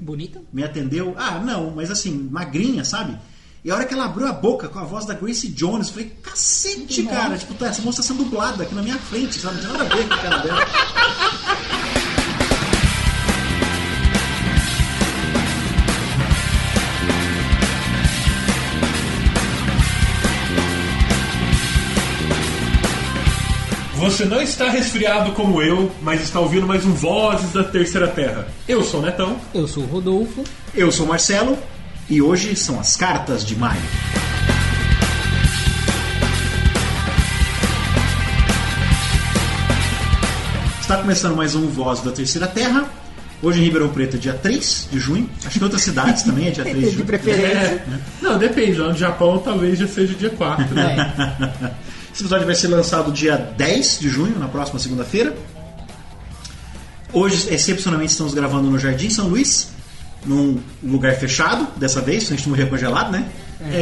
Bonita? Me atendeu. Não, mas assim, magrinha, sabe? E a hora que ela abriu a boca com a voz da Grace Jones, eu falei, cacete, cara. Tipo, essa moça tá sendo dublada aqui na minha frente, sabe? Não tem nada a ver com a cara dela. Você não está resfriado como eu, mas está ouvindo mais um Vozes da Terceira Terra. Eu sou o Netão. Eu sou o Rodolfo. Eu sou o Marcelo. E hoje são as cartas de maio. Está começando mais um Voz da Terceira Terra. Hoje em Ribeirão Preto é dia 3 de junho. Acho que em outras cidades também é dia 3 de junho. De preferência. Não, depende. Lá no Japão talvez já seja dia 4. Né? Esse episódio vai ser lançado dia 10 de junho, na próxima segunda-feira. Hoje, excepcionalmente, estamos gravando no Jardim São Luís, num lugar fechado, dessa vez, a gente não morrer congelado, né?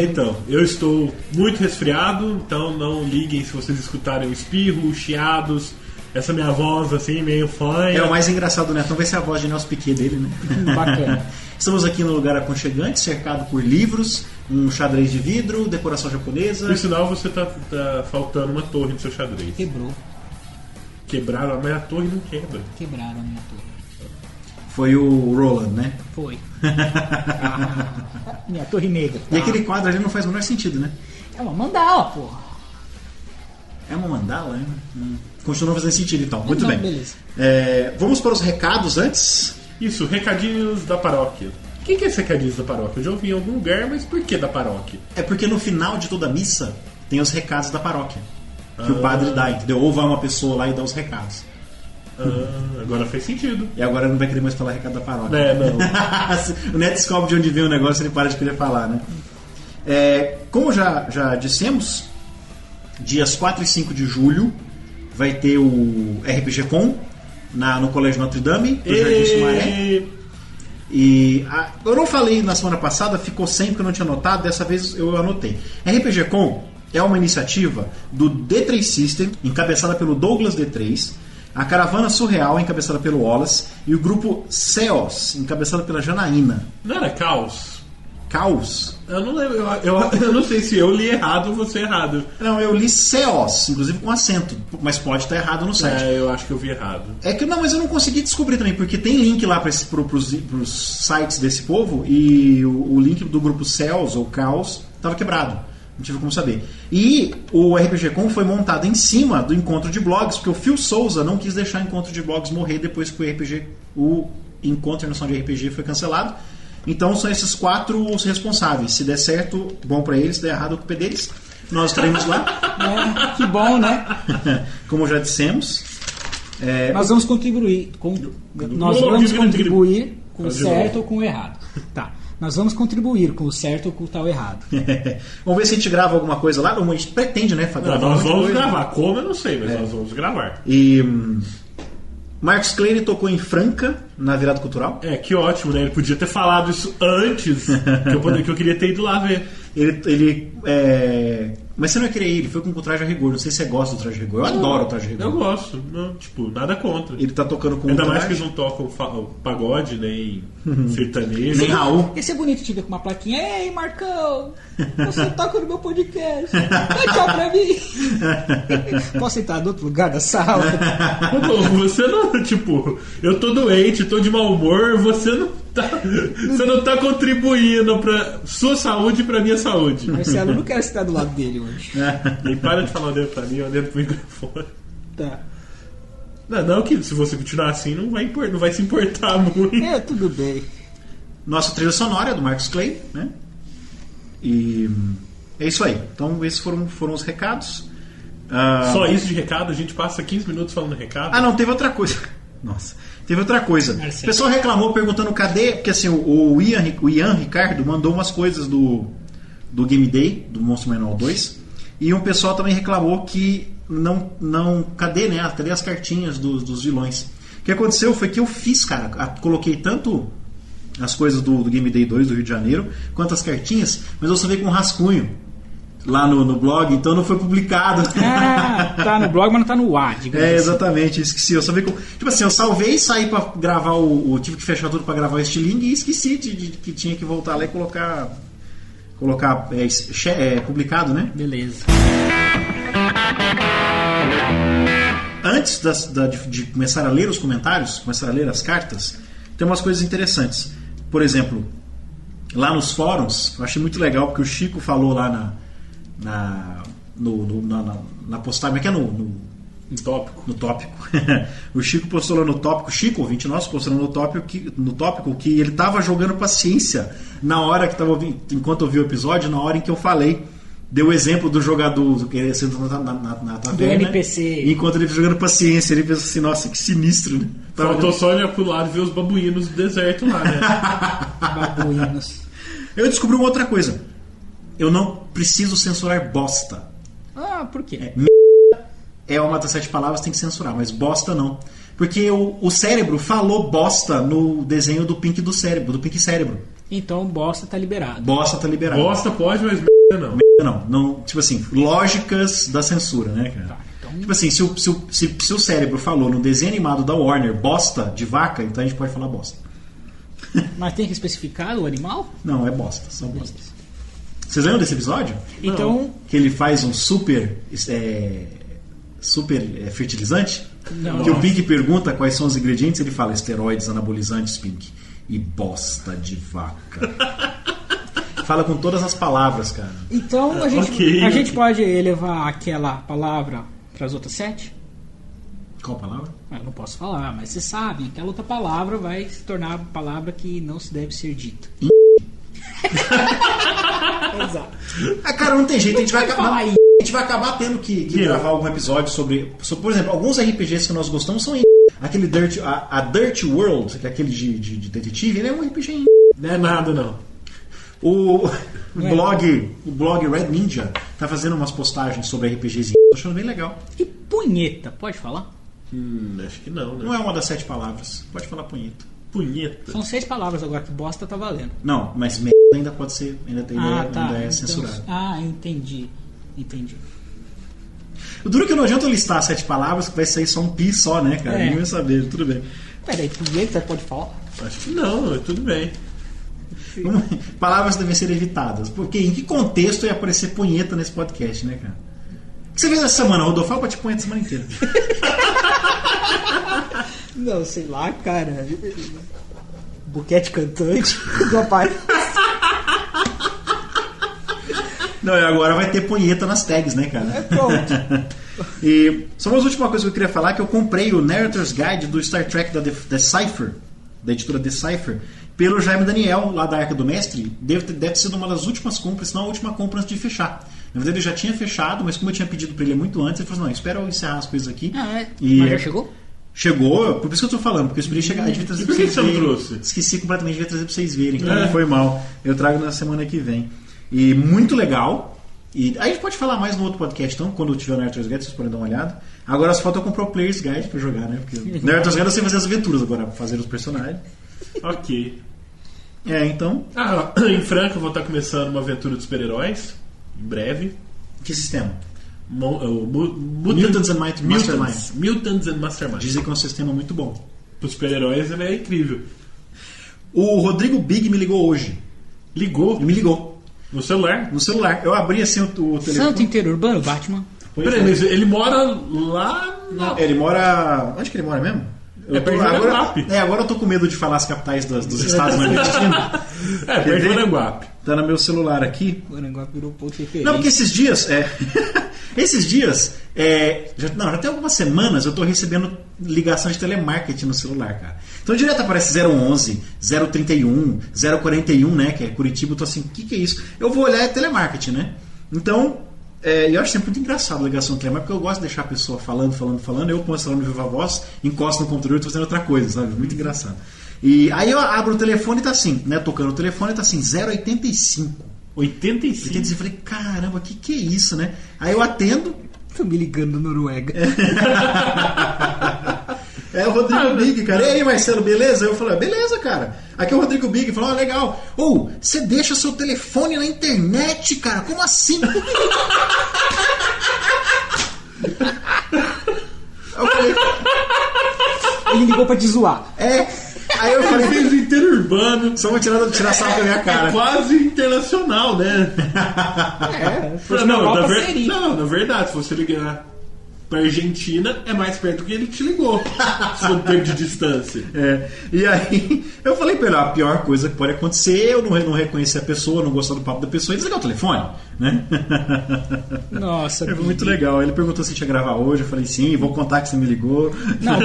Então, eu estou muito resfriado, então não liguem se vocês escutarem o espirro, chiados, essa minha voz assim, meio fanha. É o mais engraçado, né? Então vai ser a voz de Nelson Piquet dele, né? Bacana. Estamos aqui num lugar aconchegante, cercado por livros, um xadrez de vidro, decoração japonesa. Por sinal, você tá faltando uma torre no seu xadrez. Quebrou. Quebraram, mas a torre não quebra. Quebraram a minha torre. Foi o Roland, né? Foi. Minha torre negra. E aquele quadro ali não faz o menor sentido, né? É uma mandala, porra. É uma mandala, né? Continua fazendo sentido, então. Muito bem. Beleza. Vamos para os recados antes. Isso, recadinhos da paróquia. O que é esse recadinhos da paróquia? Eu já ouvi em algum lugar, mas por que da paróquia? É porque no final de toda missa tem os recados da paróquia. Que o padre dá, entendeu? Ou vai uma pessoa lá e dá os recados. Agora faz sentido. E agora não vai querer mais falar recado da paróquia. Não. O Neto descobre de onde vem o negócio e ele para de querer falar, né? Como já dissemos, dias 4 e 5 de julho vai ter o RPG Com no Colégio Notre Dame, do Jardim Sumaré. E eu não falei na semana passada, ficou sem porque eu não tinha anotado, dessa vez eu anotei. RPG Com é uma iniciativa do D3 System, encabeçada pelo Douglas D3, a Caravana Surreal, encabeçada pelo Wallace, e o grupo Ceos, encabeçado pela Janaína. Não era Caos? Caos? Eu não lembro, eu não sei se eu li errado ou você errado. Não, eu li Ceos, inclusive com acento, mas pode estar errado no site. Eu acho que eu vi errado. Mas eu não consegui descobrir também, porque tem link lá para os sites desse povo, e o link do grupo Ceos ou Caos estava quebrado. Não tive como saber. E o RPG Com foi montado em cima do encontro de blogs, porque o Phil Souza não quis deixar o encontro de blogs morrer depois que o encontro internacional de RPG foi cancelado. Então são esses 4 os responsáveis. Se der certo, bom pra eles. Se der errado, a culpa é deles. Nós estaremos lá. Que bom, né? Como já dissemos. Nós vamos contribuir com o certo ou com o errado. Tá. Nós vamos contribuir com o certo ou com o tal errado. Vamos ver se a gente grava alguma coisa lá. A gente pretende, né? Nós vamos gravar. Como eu não sei, mas nós vamos gravar. E Marcos Cleary tocou em Franca na virada cultural. Que ótimo, né? Ele podia ter falado isso antes, que eu queria ter ido lá ver. Mas você não ia querer ir, ele foi com o traje a rigor. Não sei se você gosta do traje a rigor. Eu adoro o traje a rigor. Eu gosto, não, nada contra. Ele tá tocando com ainda mais que eles não tocam pagode, nem sertanejo. Nem Raul. Ia ser bonito te ver com uma plaquinha. Ei, Marcão, você toca no meu podcast. Dá tchau pra mim. Posso sentar no outro lugar da sala? Você não, eu tô doente, tô de mau humor, você não tá contribuindo pra sua saúde e pra minha saúde. Marcelo, eu não quero estar do lado dele hoje. E para de falar dele pra mim, eu dentro do microfone. Tá. Não, que se você continuar assim, não vai se importar muito. Tudo bem. Nossa trilha sonora é do Marcos Clay, né? E é isso aí. Então esses foram os recados. Só isso de recado? A gente passa 15 minutos falando recado? Não, teve outra coisa. Nossa, teve outra coisa. Marcelo. O pessoal reclamou perguntando cadê, porque assim, o Ian Ricardo mandou umas coisas do Game Day, do Monstro Manual 2, e um pessoal também reclamou que cadê, né? Cadê as cartinhas dos vilões? O que aconteceu foi que eu fiz, cara, coloquei tanto as coisas do Game Day 2 do Rio de Janeiro, quanto as cartinhas, mas eu só veio com um rascunho. lá no blog, então não foi publicado. Ah, tá no blog, mas não tá no ar, digamos assim. Exatamente, esqueci. Eu sabia que, tipo assim, eu salvei e saí pra gravar tive que fechar tudo pra gravar o estilingue e esqueci de que tinha que voltar lá e colocar publicado, né? Beleza. Antes de começar a ler os comentários, começar a ler as cartas, tem umas coisas interessantes. Por exemplo, lá nos fóruns, eu achei muito legal porque o Chico falou lá na postagem, que é no tópico. O Chico postou lá no tópico, Chico, ouvinte nosso, postou no tópico que ele estava jogando paciência na hora que estava ouvindo, enquanto eu vi o episódio, na hora em que eu falei. Deu o exemplo do jogador que sentou na taverna, do NPC. Enquanto ele jogando paciência, ele pensou assim, nossa, que sinistro, né? Faltou só olhar pro lado e ver os babuínos do deserto lá, né? Babuínos. Eu descobri uma outra coisa. Eu não preciso censurar bosta. Ah, por quê? É uma das 7 palavras, tem que censurar, mas bosta não. Porque o cérebro falou bosta no desenho do Pink Cérebro. Então bosta tá liberado. Bosta tá liberado. Bosta pode, mas não. Não, tipo assim, lógicas da censura, né, cara? Tá, então... Tipo assim, se o cérebro falou no desenho animado da Warner bosta de vaca, então a gente pode falar bosta. Mas tem que especificar o animal? Não, é bosta, só bosta. Vocês lembram desse episódio? Então... Não. Que ele faz um super fertilizante? Não. Que o Pink pergunta quais são os ingredientes, ele fala esteroides, anabolizantes, Pink. E bosta de vaca. Fala com todas as palavras, cara. Então a gente pode elevar aquela palavra para as outras 7? Qual palavra? Eu não posso falar, mas você sabe, aquela outra palavra vai se tornar a palavra que não se deve ser dita. Exato. Cara, não tem jeito, a gente vai acabar tendo que gravar algum episódio sobre, por exemplo, alguns RPGs que nós gostamos são aquele Dirt World, que é aquele de detetive, ele é um RPG. Não é nada, não. O blog Red Ninja tá fazendo umas postagens sobre RPGs. Tô achando bem legal. E punheta, pode falar? Acho que não, né? Não é uma das 7 palavras. Pode falar punheta. Punheta. São 6 palavras agora, que bosta tá valendo. Não, mas ainda pode ser, ainda é censurado. Entendi. O duro é que não adianta eu listar 7 palavras, que vai sair só um pi só, né, cara? Ninguém vai saber, tudo bem. Peraí, punheta pode falar? Acho que não, tudo bem. Palavras devem ser evitadas. Porque em que contexto ia aparecer punheta nesse podcast, né, cara? O que você fez essa semana, Rodolfo? Fala pra te punheta a semana inteira. Não, sei lá, cara. Buquete cantante do pai. Não, e agora vai ter punheta nas tags, né, cara? É pronto. E só uma última coisa que eu queria falar, que eu comprei o Narrator's Guide do Star Trek da Decipher, da editora Decipher, pelo Jaime Daniel, lá da Arca do Mestre. Deve ter sido uma das últimas compras, se não a última compra antes de fechar. Na verdade ele já tinha fechado, mas como eu tinha pedido pra ele muito antes, ele falou assim, não, espera eu encerrar as coisas aqui. Mas já chegou? Chegou, por isso que eu tô falando, porque eu esperei chegar, devia trazer pra vocês verem. Trouxe? Esqueci completamente, devia trazer pra vocês verem, então não foi mal. Eu trago na semana que vem. E muito legal. E aí a gente pode falar mais no outro podcast, então, quando tiver o Narrator's Guide, vocês podem dar uma olhada. Agora só falta eu comprar o Player's Guide pra jogar, né? Porque no Narrator's Guide eu sei fazer as aventuras agora, fazer os personagens. Ok. Então. Em Franca eu vou estar começando uma aventura de super-heróis, em breve. Que sistema? Mutants and Mastermind. Mutants and Mastermind. Dizem que é um sistema muito bom. Para os super-heróis ele é incrível. O Rodrigo Big me ligou hoje. Ligou? Me ligou. No celular? No celular. Eu abri assim o telefone. Santo Interurbano, Batman. Peraí, mas ele mora lá na... Ele mora... Onde que ele mora mesmo? Agora eu tô com medo de falar as capitais dos estados na Argentina. Perto de Maranguape. Tá no meu celular aqui. Maranguape virou ponto de referência. Não, porque esses dias... já tem algumas semanas eu tô recebendo ligação de telemarketing no celular, cara. Então direto aparece 011, 031, 041, né? Que é Curitiba. Eu tô assim, o que é isso? Eu vou olhar telemarketing, né? Então... eu acho sempre muito engraçado a ligação do telemarketing, porque eu gosto de deixar a pessoa falando, eu ponho o celular no viva voz, encosto no computador e tô fazendo outra coisa, sabe? Muito engraçado. E aí eu abro o telefone e tá assim, né? Tocando o telefone e tá assim, 085. 85? Eu falei, caramba, que é isso, né? Aí eu atendo. Tô me ligando da Noruega. É o Rodrigo Big, cara. E aí, Marcelo, beleza? Eu falei, beleza, cara. Aqui é o Rodrigo Big. Falou, legal. Você deixa seu telefone na internet, cara? Como assim? Eu falei... Ele ligou pra te zoar. Aí eu falei, fez interurbano. Só vou tirar sarro da minha cara. É quase internacional, né? Na verdade, se você ligar pra Argentina, é mais perto que ele te ligou. Se for tempo de distância. E aí, eu falei pra ele, a pior coisa que pode acontecer é eu não reconhecer a pessoa, não gostar do papo da pessoa e desligar o telefone, né? Nossa, foi muito legal. Ele perguntou se a gente ia gravar hoje, eu falei sim, vou contar que você me ligou. Não,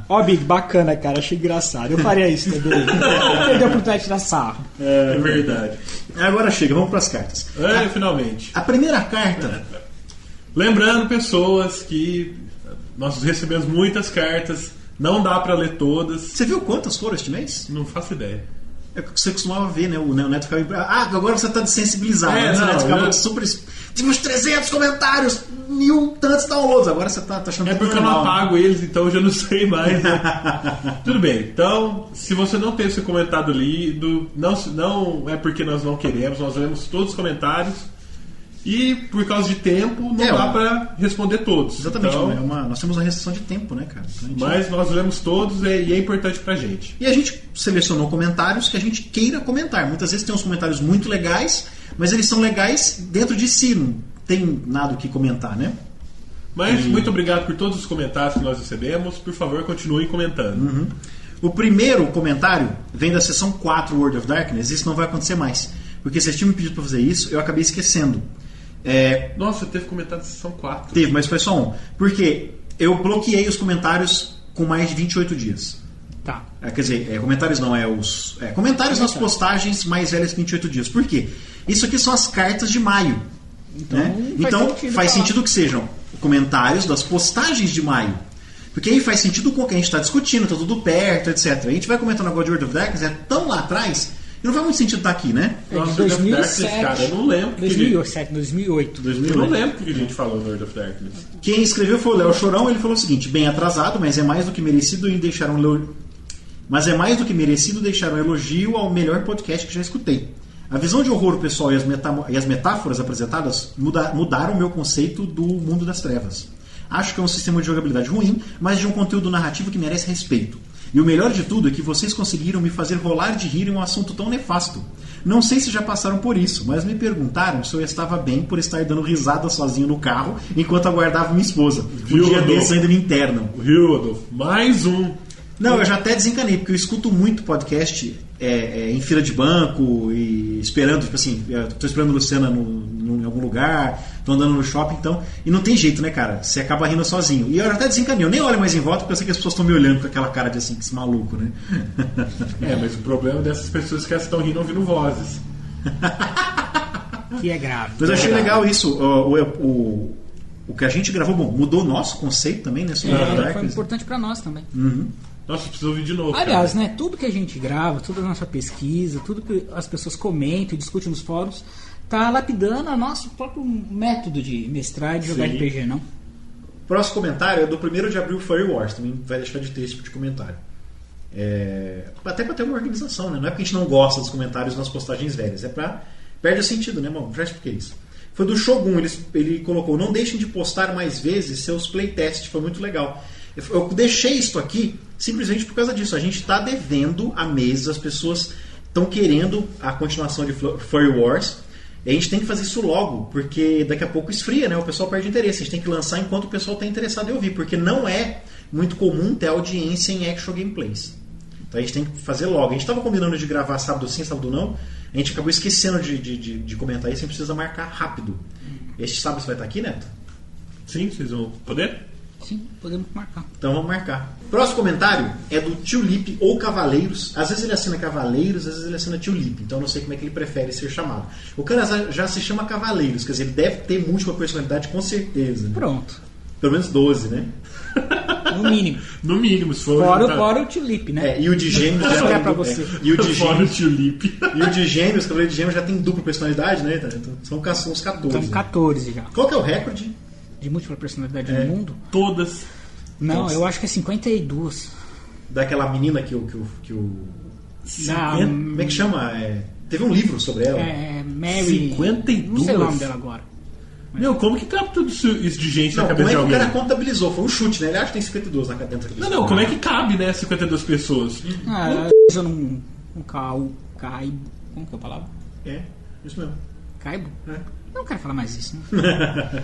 Ó, Big, bacana, cara, achei engraçado. Eu faria isso também. Perdeu a oportunidade de tirar sarro. É verdade. Agora chega, vamos pras cartas. Finalmente. A primeira carta... Lembrando, pessoas, que nós recebemos muitas cartas, não dá pra ler todas. Você viu quantas foram este mês? Não faço ideia. É o que você costumava ver, né? O Neto ficava... agora você tá desensibilizado. Antes o Neto ficava super... Tive uns 300 comentários, 1000 tantos downloads. Agora você tá achando que é porque normal. Eu não apago eles, então eu já não sei mais. Né? Tudo bem. Então, se você não teve seu comentário lido, não é porque nós não queremos, nós lemos todos os comentários. E por causa de tempo não dá pra responder todos. Exatamente, então, nós temos uma restrição de tempo, né, cara? Então, mas nós lemos todos e é importante pra gente. E a gente selecionou comentários que a gente queira comentar. Muitas vezes tem uns comentários muito legais, mas eles são legais dentro de si, não tem nada o que comentar, né? Mas muito obrigado por todos os comentários que nós recebemos. Por favor, continuem comentando. O primeiro comentário vem da sessão 4 World of Darkness. Isso não vai acontecer mais, porque vocês tinham me pedido pra fazer isso, eu acabei esquecendo. Nossa, teve comentário da sessão 4. Teve, mas foi só um. Porque eu bloqueei os comentários com mais de 28 dias. Tá. Quer dizer, comentários não, comentários nas postagens mais velhas que 28 dias. Por quê? Isso aqui são as cartas de maio. Então faz sentido que sejam comentários das postagens de maio. Porque aí faz sentido com o que a gente está discutindo, está tudo perto, etc. A gente vai comentando agora de World of Darkness, é tão lá atrás... E não faz muito sentido estar aqui, né? De 2007, cara, eu não lembro. 2007, 2008. Eu não lembro o que a gente falou no World of Darkness. Quem escreveu foi o Léo Chorão. Ele falou o seguinte: bem atrasado, mas é mais do que merecido deixar um elogio ao melhor podcast que já escutei. A visão de horror pessoal e as metáforas apresentadas mudaram o meu conceito do mundo das trevas. Acho que é um sistema de jogabilidade ruim, mas de um conteúdo narrativo que merece respeito. E o melhor de tudo é que vocês conseguiram me fazer rolar de rir em um assunto tão nefasto. Não sei se já passaram por isso, mas me perguntaram se eu estava bem por estar dando risada sozinho no carro enquanto aguardava minha esposa. Um dia desses ainda me internam. Viu, Adolfo? Mais um. Não, eu já até desencanei, porque eu escuto muito podcast em fila de banco e esperando, tipo assim, tô esperando a Luciana em algum lugar, tô andando no shopping, então, e não tem jeito, né, cara? Você acaba rindo sozinho. E eu já até desencanei, eu nem olho mais em volta porque eu sei que as pessoas estão me olhando com aquela cara de assim, que esse maluco, né? Mas o problema dessas pessoas é que elas estão rindo ouvindo vozes. Que é grave. Mas eu achei legal isso, o que a gente gravou, mudou o nosso conceito também, né? Foi importante pra nós também. Nossa, precisa ouvir de novo. Aliás, né, tudo que a gente grava, toda a nossa pesquisa, tudo que as pessoas comentam e discutem nos fóruns, tá lapidando o nosso próprio método de mestrar e de jogar RPG, não? Próximo comentário é do 1º de abril, Furry Wars. Também vai deixar de ter esse tipo de comentário. Até pra ter uma organização, né? Não é porque a gente não gosta dos comentários nas postagens velhas, perde o sentido, né, mano? Já expliquei isso. Foi do Shogun, ele colocou: não deixem de postar mais vezes seus playtests, foi muito legal. Eu deixei isso aqui simplesmente por causa disso. A gente está devendo a mesa, as pessoas estão querendo a continuação de Furry Wars. E a gente tem que fazer isso logo, porque daqui a pouco esfria, né? O pessoal perde interesse. A gente tem que lançar enquanto o pessoal está interessado em ouvir, porque não é muito comum ter audiência em action gameplays. Então a gente tem que fazer logo. A gente estava combinando de gravar sábado sim, sábado não. A gente acabou esquecendo de comentar isso. A gente precisa marcar rápido. Este sábado você vai estar aqui, Neto? Sim, vocês vão poder? Sim, podemos marcar. Então vamos marcar. Próximo comentário é do Tulip ou Cavaleiros. Às vezes ele assina Cavaleiros, às vezes ele assina Tulip. Então eu não sei como é que ele prefere ser chamado. O cara já se chama Cavaleiros, quer dizer, ele deve ter múltipla personalidade com certeza. Né? Pronto. Pelo menos 12, né? No mínimo. No mínimo, se for. Fora o Tulip, né? E o de Gêmeos já tem pra você. E o de Fora o Tulip. E o de Gêmeos, o Cavaleiro de Gêmeos já tem dupla personalidade, né? Então, são uns 14. São 14 já. Qual que é o recorde? De múltipla personalidade no mundo? Todas. Não, Nossa. eu acho que é 52. Daquela menina que o... Como é que chama? Teve um livro sobre ela. Mary. 52? Não sei o nome dela agora. Meu, como que cabe tudo isso de gente Não, na como cabeça é de que o alguém? cara contabilizou? Foi um chute, né? Ele acha que tem 52 dentro da cabeça. Não, como é que cabe, né? 52 pessoas. Eu não caibo. Como que é a palavra? É, isso mesmo. Caibo? É. Não quero falar mais isso, né?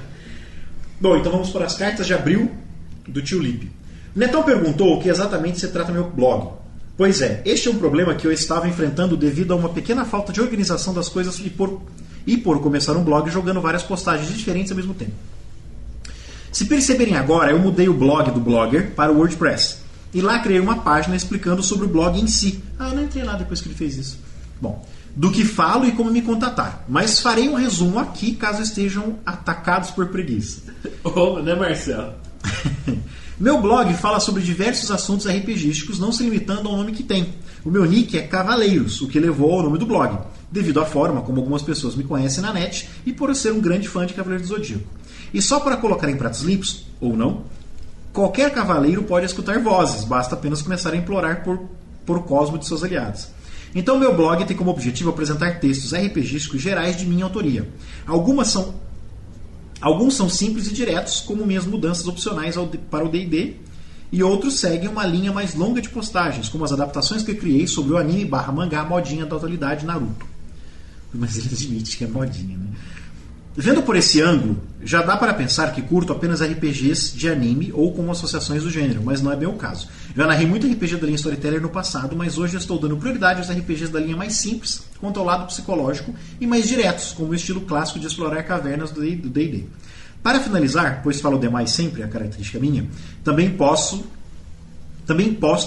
Bom, então vamos para as cartas de abril do Tio Lipe. O Netão perguntou o que exatamente se trata meu blog. Pois é, este é um problema que eu estava enfrentando devido a uma pequena falta de organização das coisas e por começar um blog jogando várias postagens diferentes ao mesmo tempo. Se perceberem agora, eu mudei o blog do Blogger para o WordPress. E lá criei uma página explicando sobre o blog em si. Eu não entrei lá depois que ele fez isso. Bom, do que falo e como me contatar. Mas farei um resumo aqui caso estejam atacados por preguiça. Oh, né, Marcelo? Meu blog fala sobre diversos assuntos RPGísticos, não se limitando ao nome que tem. O meu nick é Cavaleiros, o que levou ao nome do blog, devido à forma como algumas pessoas me conhecem na net e por eu ser um grande fã de Cavaleiros do Zodíaco. E só para colocar em pratos limpos, ou não, qualquer cavaleiro pode escutar vozes, basta apenas começar a implorar por Cosmo de seus aliados. Então meu blog tem como objetivo apresentar textos RPGísticos gerais de minha autoria. Alguns são simples e diretos, como minhas mudanças opcionais para o D&D, e outros seguem uma linha mais longa de postagens, como as adaptações que eu criei sobre o anime / mangá modinha da atualidade Naruto. Mas ele admite que é modinha, né? Vendo por esse ângulo, já dá para pensar que curto apenas RPGs de anime ou com associações do gênero, mas não é bem o caso. Já narrei muito RPG da linha Storyteller no passado, mas hoje estou dando prioridade aos RPGs da linha mais simples, quanto ao lado psicológico, e mais diretos, como o estilo clássico de explorar cavernas do D&D. Para finalizar, pois falo demais sempre, a característica minha, também posto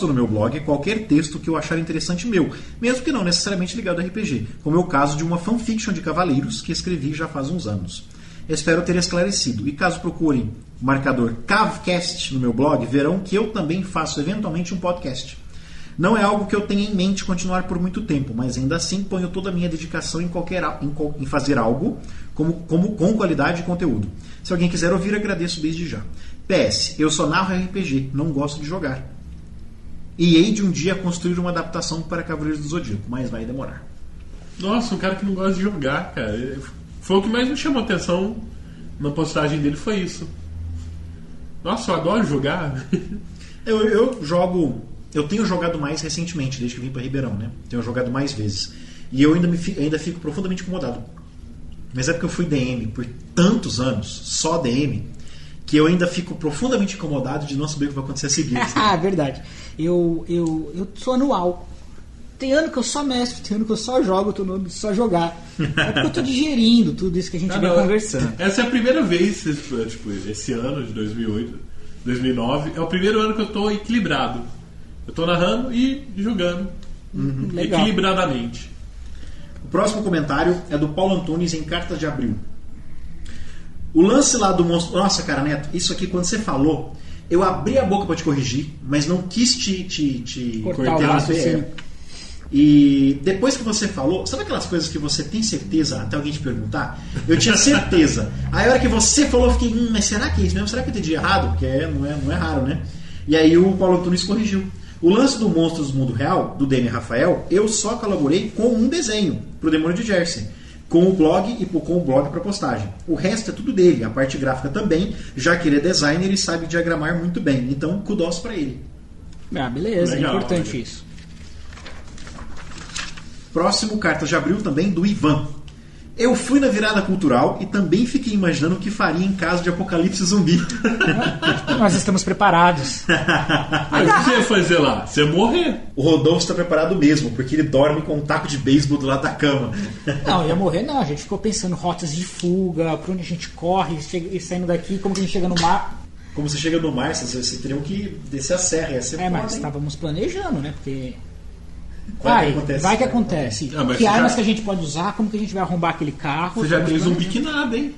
no meu blog qualquer texto que eu achar interessante meu, mesmo que não necessariamente ligado ao RPG, como é o caso de uma fanfiction de Cavaleiros que escrevi já faz uns anos. Espero ter esclarecido, e caso procurem o marcador Cavcast no meu blog, verão que eu também faço eventualmente um podcast. Não é algo que eu tenha em mente continuar por muito tempo, mas ainda assim ponho toda a minha dedicação em fazer algo com qualidade e conteúdo. Se alguém quiser ouvir, agradeço desde já. PS, eu só narro RPG, não gosto de jogar. E hei de um dia construir uma adaptação para Cavaleiros do Zodíaco, mas vai demorar. Nossa, um cara que não gosta de jogar, cara. Foi o que mais me chamou a atenção na postagem dele, foi isso. Nossa, eu adoro jogar. Eu jogo... Eu tenho jogado mais recentemente, desde que vim para Ribeirão, né? Tenho jogado mais vezes. E eu ainda fico profundamente incomodado. Mas é porque eu fui DM por tantos anos, só DM, que eu ainda fico profundamente incomodado de não saber o que vai acontecer a seguir. Ah, verdade. Eu sou anual. Tem ano que eu só mestre, tem ano que eu só jogo, tem ano que eu só jogar. É porque eu tô digerindo tudo isso que a gente vem conversando. Essa é a primeira vez, tipo, esse ano de 2008, 2009, é o primeiro ano que eu tô equilibrado. Eu tô narrando e jogando equilibradamente. O próximo comentário é do Paulo Antunes em Cartas de Abril. O lance lá do monstro... Nossa, cara, Neto, isso aqui quando você falou, eu abri a boca pra te corrigir, mas não quis te cortar o raciocínio. E depois que você falou, sabe aquelas coisas que você tem certeza até alguém te perguntar? Eu tinha certeza. Aí a hora que você falou, eu fiquei, mas será que é isso mesmo? Será que eu entendi errado? Porque não é raro, né? E aí o Paulo Antunes corrigiu. O lance do Monstros do Mundo Real, do DM Rafael, eu só colaborei com um desenho, pro Demônio de Jersey, com o blog e com o blog para postagem. O resto é tudo dele, a parte gráfica também, já que ele é designer e sabe diagramar muito bem. Então, kudos para ele. Ah, beleza, Legal, é importante olha. isso. Próximo, Cartas de Abril, também do Ivan. Eu fui na virada cultural e também fiquei imaginando o que faria em caso de apocalipse zumbi. Nós estamos preparados. Aí o que você ia fazer lá? Você ia morrer. O Rodolfo está preparado mesmo, porque ele dorme com um taco de beisebol do lado da cama. Não, ia morrer não. A gente ficou pensando rotas de fuga, pra onde a gente corre, e saindo daqui, como que a gente chega no mar. Como você chega no mar, você teria que descer a serra. Ia ser foda, Mas hein? estávamos planejando, né? Porque... Vai que acontece. Ah, mas que você armas já- que a gente pode usar, como que a gente vai arrombar aquele carro. Você já Estamos tem zumbi planejando. que nada, hein?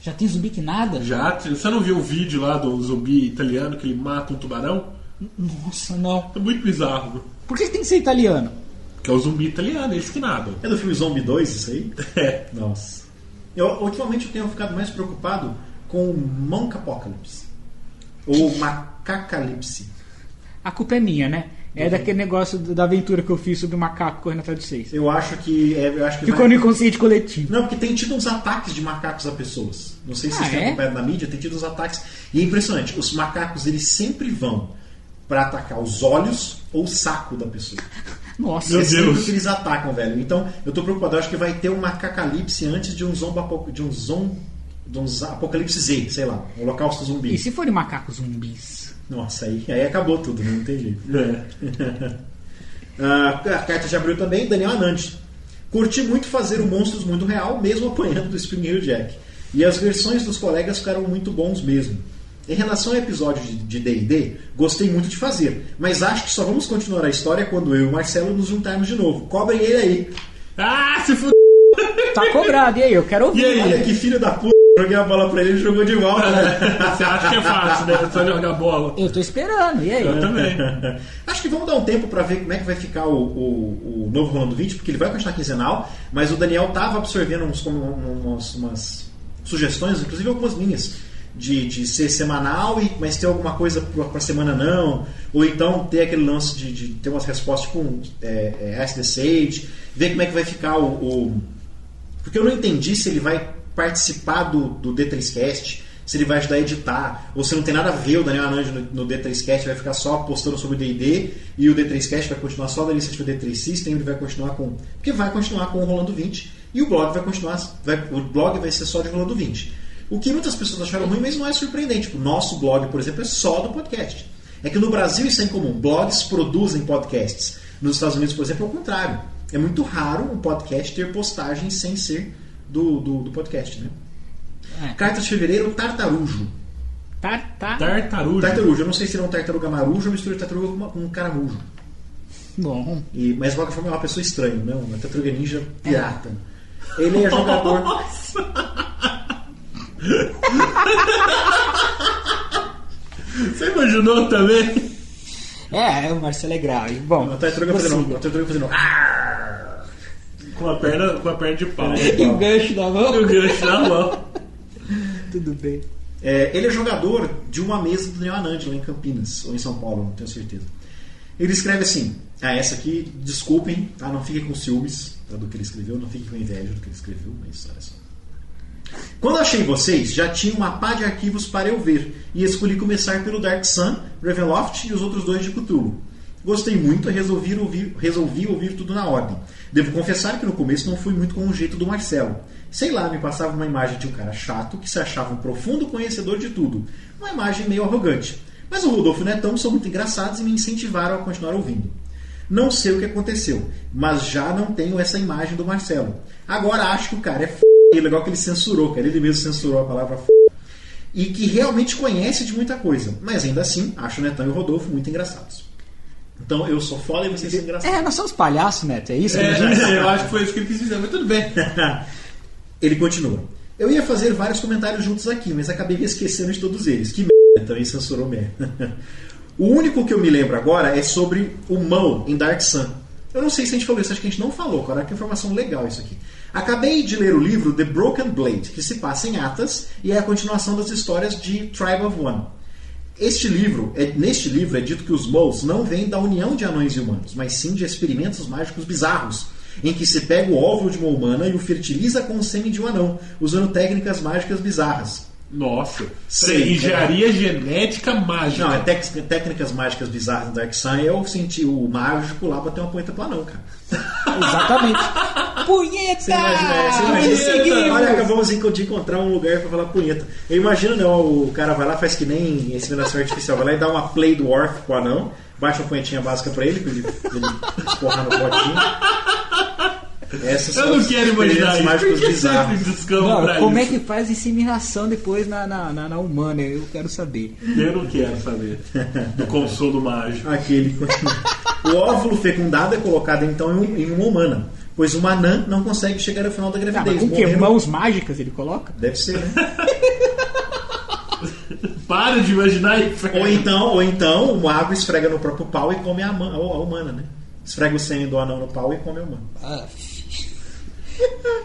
Já tem zumbi que nada? Já? Você não viu o vídeo lá do zumbi italiano que ele mata um tubarão? Nossa, não. É muito bizarro. Por que tem que ser italiano? Que é o zumbi italiano, eles que nadam. É do filme Zombie 2 isso aí? É. Nossa. Ultimamente eu tenho ficado mais preocupado com o Monk Apocalypse. Ou Macacalipse. A culpa é minha, né? É daquele negócio da aventura que eu fiz sobre o macaco correndo atrás de vocês. Eu acho que Ficou no inconsciente coletivo. Não, porque tem tido uns ataques de macacos a pessoas. Não sei se vocês têm é? acompanhado na mídia, tem tido uns ataques. E é impressionante, os macacos eles sempre vão para atacar os olhos ou o saco da pessoa. Nossa, Meu É sempre Deus. o que eles atacam, velho. Então, eu tô preocupado. Eu acho que vai ter um macacalipse antes de um apocalipse Z, sei lá. Um holocausto e zumbi. se forem macacos zumbis? Nossa, aí acabou tudo, né? Não tem jeito. É. A carta de abril também, Daniel Anand. Curti muito fazer o Monstros Mundo Real, mesmo apanhando do Spring Hill Jack. E as versões dos colegas ficaram muito bons mesmo. Em relação ao episódio de D&D, gostei muito de fazer, mas acho que só vamos continuar a história quando eu e o Marcelo nos juntarmos de novo. Cobrem ele aí. Ah, se f***. Tá cobrado, e aí? Eu quero ouvir. E aí? Olha que filho da puta. Joguei a bola pra ele e jogou de volta, né? Você acha que é fácil, né? Só jogar bola. Eu tô esperando, e aí? Eu também. Acho que vamos dar um tempo pra ver como é que vai ficar o novo Rolando 20, porque ele vai continuar quinzenal, mas o Daniel tava absorvendo umas sugestões, inclusive algumas minhas, de ser semanal, mas ter alguma coisa pra semana não, ou então ter aquele lance de ter umas respostas tipo Ask the Sage, ver como é que vai ficar porque eu não entendi se ele vai participar do D3Cast, se ele vai ajudar a editar, ou se não tem nada a ver o Daniel Anand no D3Cast, vai ficar só postando sobre o D&D, e o D3Cast vai continuar só da lista de D3 System, ele vai continuar porque vai continuar com o Rolando 20, e o blog vai continuar, o blog vai ser só de Rolando 20. O que muitas pessoas acharam ruim, mas não é surpreendente. O nosso blog, por exemplo, é só do podcast. É que no Brasil isso é incomum. Blogs produzem podcasts. Nos Estados Unidos, por exemplo, é o contrário. É muito raro um podcast ter postagem sem ser do podcast, né? Carta de fevereiro, tartarujo. Tartaruga. Tartarujo. Eu não sei se ele é um tartaruga marujo ou mistura de tartaruga com um caramujo. Bom. Mas de qualquer forma é uma pessoa estranha, né? Uma tartaruga ninja pirata. Ele é jogador... Você imaginou também? O Marcelo é grave. Bom, Uma tartaruga fazendo... Com a perna de pau. E o gancho na mão? O gancho na mão. Tudo bem. Ele é jogador de uma mesa do Daniel Anand lá em Campinas, ou em São Paulo, não tenho certeza. Ele escreve assim: essa aqui, desculpem, tá? Não fiquem com ciúmes do que ele escreveu, não fiquem com inveja do que ele escreveu, mas olha só. Quando achei vocês, já tinha uma pá de arquivos para eu ver, e escolhi começar pelo Dark Sun, Ravenloft e os outros dois de Cthulhu. Gostei muito e resolvi ouvir tudo na ordem. Devo confessar que no começo não fui muito com o jeito do Marcelo. Sei lá, me passava uma imagem de um cara chato que se achava um profundo conhecedor de tudo. Uma imagem meio arrogante. Mas o Rodolfo e o Netão são muito engraçados e me incentivaram a continuar ouvindo. Não sei o que aconteceu, mas já não tenho essa imagem do Marcelo. Agora acho que o cara é f***. É legal que ele censurou, cara. Ele mesmo censurou a palavra f***. E que realmente conhece de muita coisa. Mas ainda assim, acho o Netão e o Rodolfo muito engraçados. Então eu sou foda e vocês são engraçados. Nós somos palhaços, Neto. É isso que a gente Eu acho que foi isso que ele quis dizer, mas tudo bem. Ele continua. Eu ia fazer vários comentários juntos aqui, mas acabei me esquecendo de todos eles. Que merda, também censurou merda. O único que eu me lembro agora é sobre o Maul em Dark Sun. Eu não sei se a gente falou isso, acho que a gente não falou, cara. Que informação legal isso aqui. Acabei de ler o livro The Broken Blade, que se passa em Atas e é a continuação das histórias de Tribe of One. Neste livro é dito que os Mauls não vêm da união de anões e humanos, mas sim de experimentos mágicos bizarros, em que se pega o óvulo de uma humana e o fertiliza com o sêmen de um anão, usando técnicas mágicas bizarras. Nossa. Sei, engenharia genética mágica. Não, técnicas mágicas bizarras no Dark Sun. Eu senti o mágico lá bater uma punheta pro anão, cara. Exatamente. Punheta! Você imagina, olha, acabamos de encontrar um lugar pra falar punheta. Eu imagino, né, o cara vai lá, faz que nem inseminação artificial, vai lá e dá uma play dwarf pro anão, baixa uma punhetinha básica pra ele escorrar no potinho. Eu não quero imaginar isso. Mágicos bizarros. Como é que faz inseminação depois na humana? Eu quero saber. Eu não quero saber do consolo mágico. Aqui ele continua. O óvulo fecundado é colocado então em uma humana, pois uma anã não consegue chegar ao final da gravidez. Com que? Mãos mágicas ele coloca? Deve ser, né? Para de imaginar isso. Ou então o mago esfrega no próprio pau e come a humana, né? Esfrega o sêmen do anão no pau e come a humana.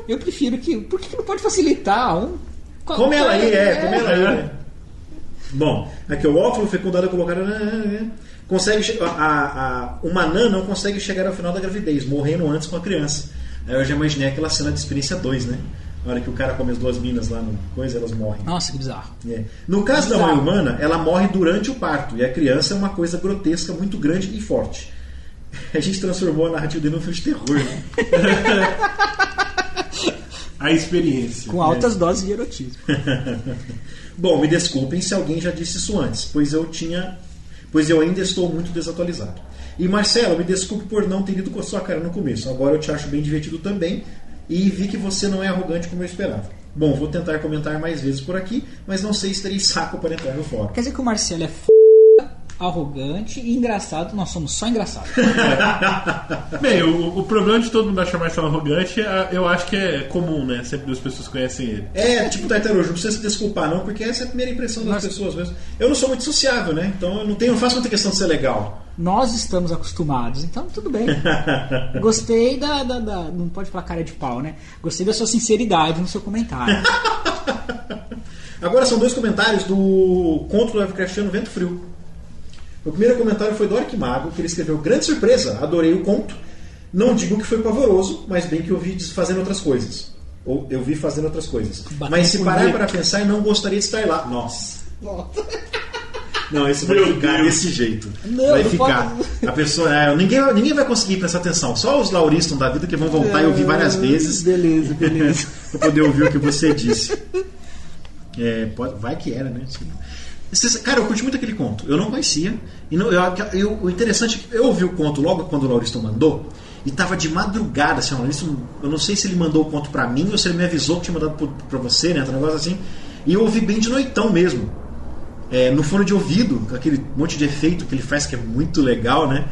Eu prefiro que... Por que não pode facilitar? Come ela aí, come ela aí. Né? Bom, aqui o óculo fecundado é colocado. Consegue, uma anã não consegue chegar ao final da gravidez, morrendo antes com a criança. Aí eu já imaginei aquela cena de Experiência 2, né? Na hora que o cara come as duas minas lá no coisa, elas morrem. Nossa, que bizarro. No caso da mãe humana, ela morre durante o parto. E a criança é uma coisa grotesca, muito grande e forte. A gente transformou a narrativa dele num filme de terror, né? A experiência. Com altas doses de erotismo. Bom, me desculpem se alguém já disse isso antes, pois eu ainda estou muito desatualizado. E Marcelo, me desculpe por não ter ido com a sua cara no começo. Agora eu te acho bem divertido também e vi que você não é arrogante como eu esperava. Bom, vou tentar comentar mais vezes por aqui, mas não sei se terei saco para entrar no fórum. Quer dizer que o Marcelo é arrogante e engraçado, nós somos só engraçados. Bem, o problema de todo mundo achar Marcelo arrogante, eu acho que é comum, né? Sempre as pessoas conhecem ele. Tipo Tartarujo, não precisa se desculpar não, porque essa é a primeira impressão das pessoas mesmo. Eu não sou muito sociável, né? Então eu não faço muita questão de ser legal. Nós estamos acostumados, então tudo bem. Gostei da não pode falar cara de pau, né? Gostei da sua sinceridade no seu comentário. Agora são 2 comentários do conto Lovecraftiano Vento Frio. O primeiro comentário foi do Orc Mago, que ele escreveu: grande surpresa, adorei o conto. Não digo que foi pavoroso, mas bem que eu vi fazendo outras coisas. Ou eu vi fazendo outras coisas. Mas se parar para pensar, eu não gostaria de estar lá. Nossa. Não, esse vai ficar desse jeito. Vai ficar. A pessoa, ninguém vai conseguir prestar atenção. Só os lauristas da vida que vão voltar e ouvir várias vezes. Beleza. Para poder ouvir o que você disse. Vai que era, né? Cara, eu curti muito aquele conto. Eu não conhecia. E o interessante é que eu ouvi o conto logo quando o Lauriston mandou. E tava de madrugada, assim, eu não sei se ele mandou o conto pra mim ou se ele me avisou que tinha mandado pra você, né? Um negócio assim. E eu ouvi bem de noitão mesmo. No fone de ouvido, com aquele monte de efeito que ele faz, que é muito legal, né?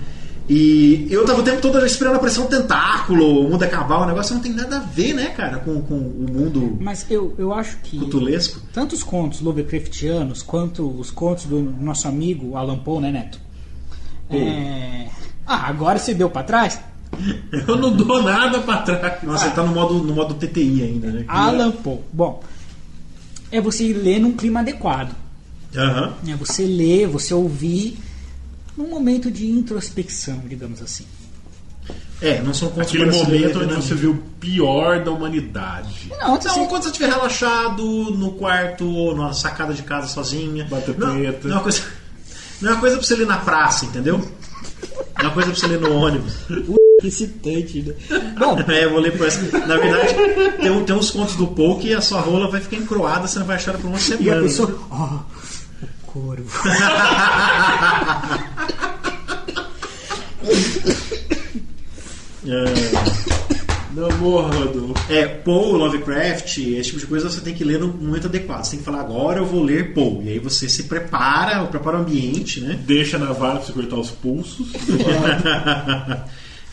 E eu tava o tempo todo esperando aparecer um tentáculo, o mundo acabar, o negócio não tem nada a ver, né, cara, com o mundo. Mas eu acho que cutulesco. Tanto os contos Lovecraftianos quanto os contos do nosso amigo Alan Poe, né, Neto? Agora você deu pra trás? Eu não dou nada pra trás. Nossa, você tá no modo TTI ainda, né? Alan Poe. Bom, é você ler num clima adequado. É você ler, você ouvir num momento de introspecção, digamos assim. Não são contos. Aquele momento onde você vê o pior da humanidade. Quando você estiver relaxado no quarto ou na sacada de casa sozinha. Bater preta. Não é uma coisa pra você ler na praça, entendeu? Não é uma coisa pra você ler no ônibus. Que excitante, né? Bom, eu vou ler por essa. Na verdade, tem uns contos do Poe que a sua rola vai ficar encroada, você não vai achar por uma semana. E a pessoa. O corvo. Não morra, Rodolfo. Poe, Lovecraft, esse tipo de coisa você tem que ler no momento adequado. Você tem que falar, agora eu vou ler Poe. E aí você se prepara o ambiente, né? Deixa na vara pra você cortar os pulsos.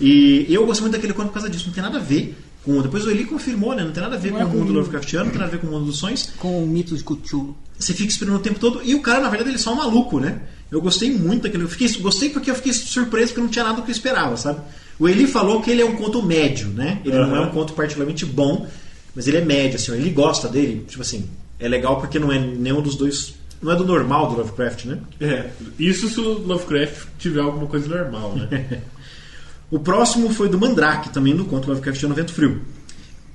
E eu gosto muito daquele conto por causa disso. Não tem nada a ver com... Depois o Eli confirmou, né? Não tem nada a ver com o mundo Lovecraftiano, não tem nada a ver com o mundo dos sonhos. Com o mito de Cthulhu. Você fica esperando o tempo todo. E o cara, na verdade, ele é só um maluco, né? Eu gostei muito daquele... Gostei porque eu fiquei surpreso, porque não tinha nada do que eu esperava, sabe? O Eli falou que ele é um conto médio, né? Ele não é um conto particularmente bom, mas ele é médio, assim. Ele gosta dele. Tipo assim, é legal porque não é nenhum dos dois... Não é do normal do Lovecraft, né? Isso se o Lovecraft tiver alguma coisa normal, né? O próximo foi do Mandrake, também do conto Lovecraftiano Vento Frio.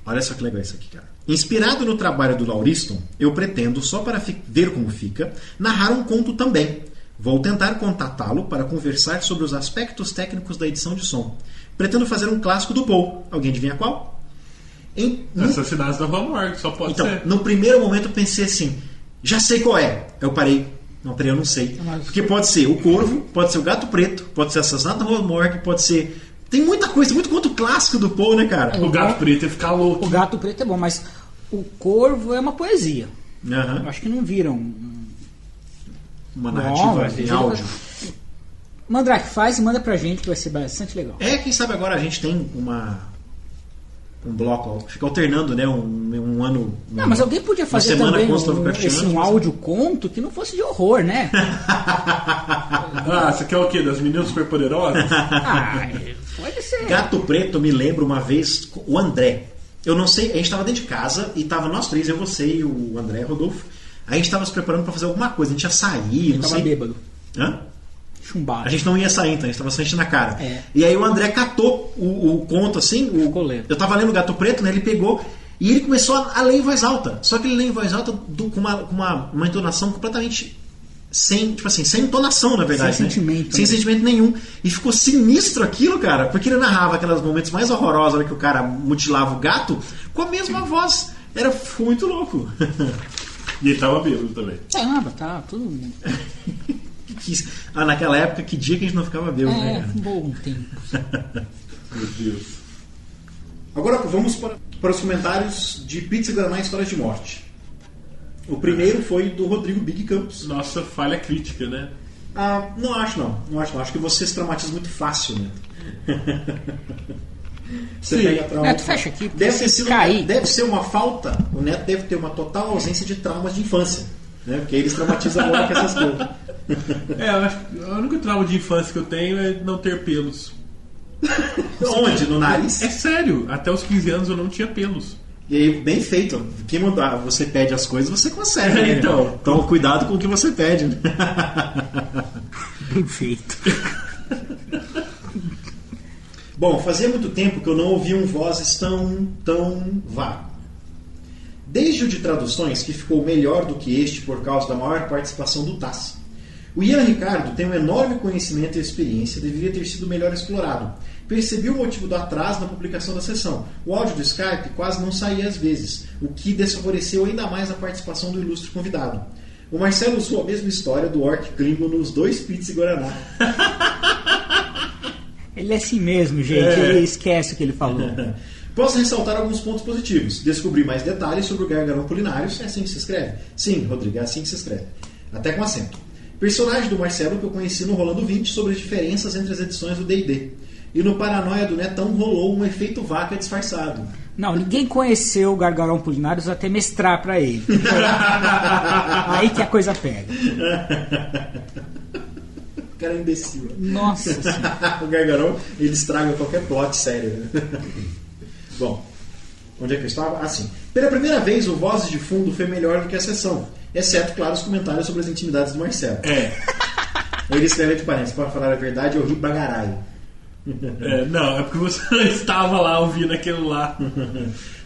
Olha só que legal isso aqui, cara. Inspirado no trabalho do Lauriston, eu pretendo, só para ver como fica, narrar um conto também. Vou tentar contatá-lo para conversar sobre os aspectos técnicos da edição de som. Pretendo fazer um clássico do Poe. Alguém adivinha qual? Assassinatos da Rua Morgue, só pode ser. No primeiro momento eu pensei assim, já sei qual é. Eu parei. Eu não sei. Porque pode ser o Corvo, pode ser o Gato Preto, pode ser Assassinato da Rua Morgue, pode ser... Tem muita coisa, muito conto clássico do Poe, né, cara? O Gato Preto ia ficar louco. O Gato Preto é bom, mas o Corvo é uma poesia. Eu acho que não viram uma narrativa em áudio. Mandrake, faz e manda pra gente, que vai ser bastante legal. Quem sabe agora a gente tem um bloco, fica alternando, né? Um ano. Mas alguém podia fazer também um áudio conto que não fosse de horror, né? Você quer o quê? Das meninas superpoderosas? Pode ser. Gato Preto me lembra uma vez o André. Eu não sei, a gente estava dentro de casa e tava nós três, eu, você e o André, Rodolfo. Aí a gente tava se preparando pra fazer alguma coisa, a gente ia sair, não Tava sei. bêbado. Hã? Chumbado. A gente não ia sair, então, a gente tava só enchendo a cara. É. E aí o André catou o conto assim, Ficou lendo. eu tava lendo o Gato Preto, né? Ele pegou e ele começou a ler em voz alta. Só que ele lê em voz alta com uma entonação completamente sem, tipo assim, sem entonação, na verdade. Sem né? sentimento. Sem né? sentimento nenhum. E ficou sinistro aquilo, cara, porque ele narrava aqueles momentos mais horrorosos, que o cara mutilava o gato, com a mesma voz. Era muito louco. E ele tava bêbado também. Caramba, tá tudo. Naquela época, que dia que a gente não ficava bêbado, né, cara? Um bom tempo. Meu Deus. Agora vamos para os comentários de Pizza Guaraná Histórias de Morte. O primeiro foi do Rodrigo Big Campos. Nossa falha crítica, né? Não acho não. Acho que você se traumatiza muito fácil, né? Você pega trauma. Neto, fecha aqui. Deve ser uma falta. O Neto deve ter uma total ausência de traumas de infância. Né? Porque eles traumatizam agora com essas coisas. Eu acho que o único trauma de infância que eu tenho é não ter pelos. Onde? No nariz? É sério, até os 15 anos eu não tinha pelos. E aí, bem feito. Quem mandar você pede as coisas, você consegue. Né? Então, cuidado com o que você pede. Né? Bem feito. Bom, fazia muito tempo que eu não ouvia um Vozes tão vago. Desde o de traduções, que ficou melhor do que este por causa da maior participação do Tass. O Ian Ricardo tem um enorme conhecimento e experiência, deveria ter sido melhor explorado. Percebi o motivo do atraso na publicação da sessão. O áudio do Skype quase não saía às vezes, o que desfavoreceu ainda mais a participação do ilustre convidado. O Marcelo usou a mesma história do Orc Klingon nos 2 Pizza e Guaraná. Ele é assim mesmo, gente. Ele esquece o que ele falou. Posso ressaltar alguns pontos positivos. Descobri mais detalhes sobre o Gargarão Culinários. É assim que se escreve? Sim, Rodrigo, é assim que se escreve. Até com acento. Personagem do Marcelo que eu conheci no Rolando 20 sobre as diferenças entre as edições do D&D. E no Paranoia do Netão rolou um efeito vaca disfarçado. Não, ninguém conheceu o Gargarão Culinários até mestrar pra ele. Aí que a coisa pega. O cara é imbecil. Nossa senhora. O Gargarão, ele estraga qualquer plot sério. Bom, onde é que eu estava? Assim. Pela primeira vez, o Vozes de Fundo foi melhor do que a sessão. Exceto, claro, os comentários sobre as intimidades do Marcelo. Ele escreve entre parênteses, para falar a verdade, eu ri bagarai. Não, é porque você estava lá ouvindo aquilo lá.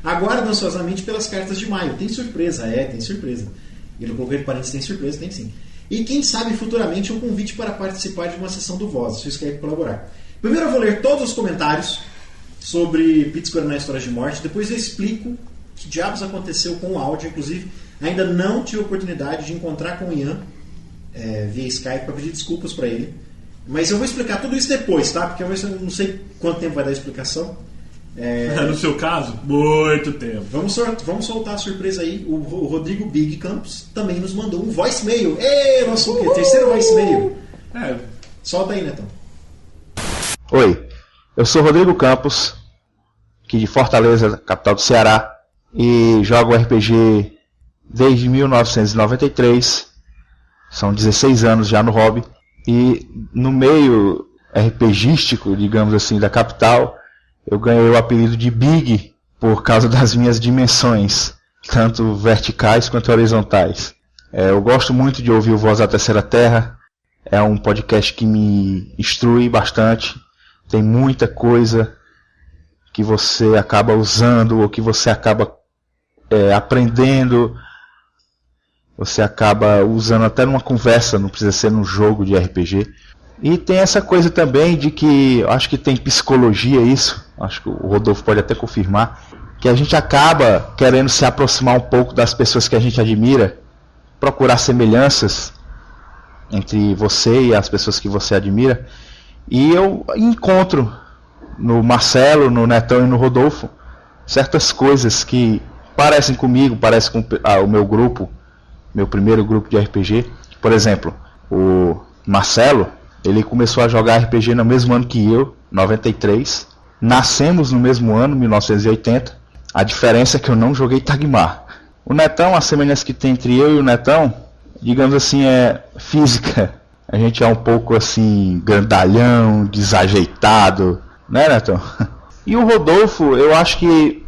Aguardo ansiosamente pelas cartas de maio. Tem surpresa, tem surpresa. Ele colocou entre parênteses, tem surpresa, tem sim. E quem sabe futuramente um convite para participar de uma sessão do Vozes, se você quer colaborar. Primeiro eu vou ler todos os comentários sobre Pizza Guaraná Histórias de Morte, depois eu explico que diabos aconteceu com o áudio, inclusive ainda não tive a oportunidade de encontrar com o Ian via Skype para pedir desculpas para ele. Mas eu vou explicar tudo isso depois, tá? Porque eu não sei quanto tempo vai dar a explicação. No seu caso, muito tempo. Vamos soltar a surpresa aí. O Rodrigo Big Campos também nos mandou um voicemail. Ei, nosso terceiro voicemail. Solta aí, Netão. Oi, eu sou Rodrigo Campos, aqui de Fortaleza, capital do Ceará, e jogo RPG desde 1993. São 16 anos já no hobby. E no meio RPGístico, digamos assim, da capital, eu ganhei o apelido de Big por causa das minhas dimensões, tanto verticais quanto horizontais. Eu gosto muito de ouvir o Voz da Terceira Terra, é um podcast que me instrui bastante, tem muita coisa que você acaba usando ou que você acaba aprendendo, você acaba usando até numa conversa, não precisa ser num jogo de RPG. E tem essa coisa também de que, acho que tem psicologia isso, acho que o Rodolfo pode até confirmar, que a gente acaba querendo se aproximar um pouco das pessoas que a gente admira, procurar semelhanças entre você e as pessoas que você admira. E eu encontro no Marcelo, no Netão e no Rodolfo certas coisas que parecem comigo, parecem com o meu grupo, meu primeiro grupo de RPG. Por exemplo, o Marcelo, ele começou a jogar RPG no mesmo ano que eu, 93. Nascemos no mesmo ano, 1980. A diferença é que eu não joguei Tagmar. O Netão, a semelhança que tem entre eu e o Netão, digamos assim, é física. A gente é um pouco assim, grandalhão, desajeitado, né, Netão? E o Rodolfo, eu acho que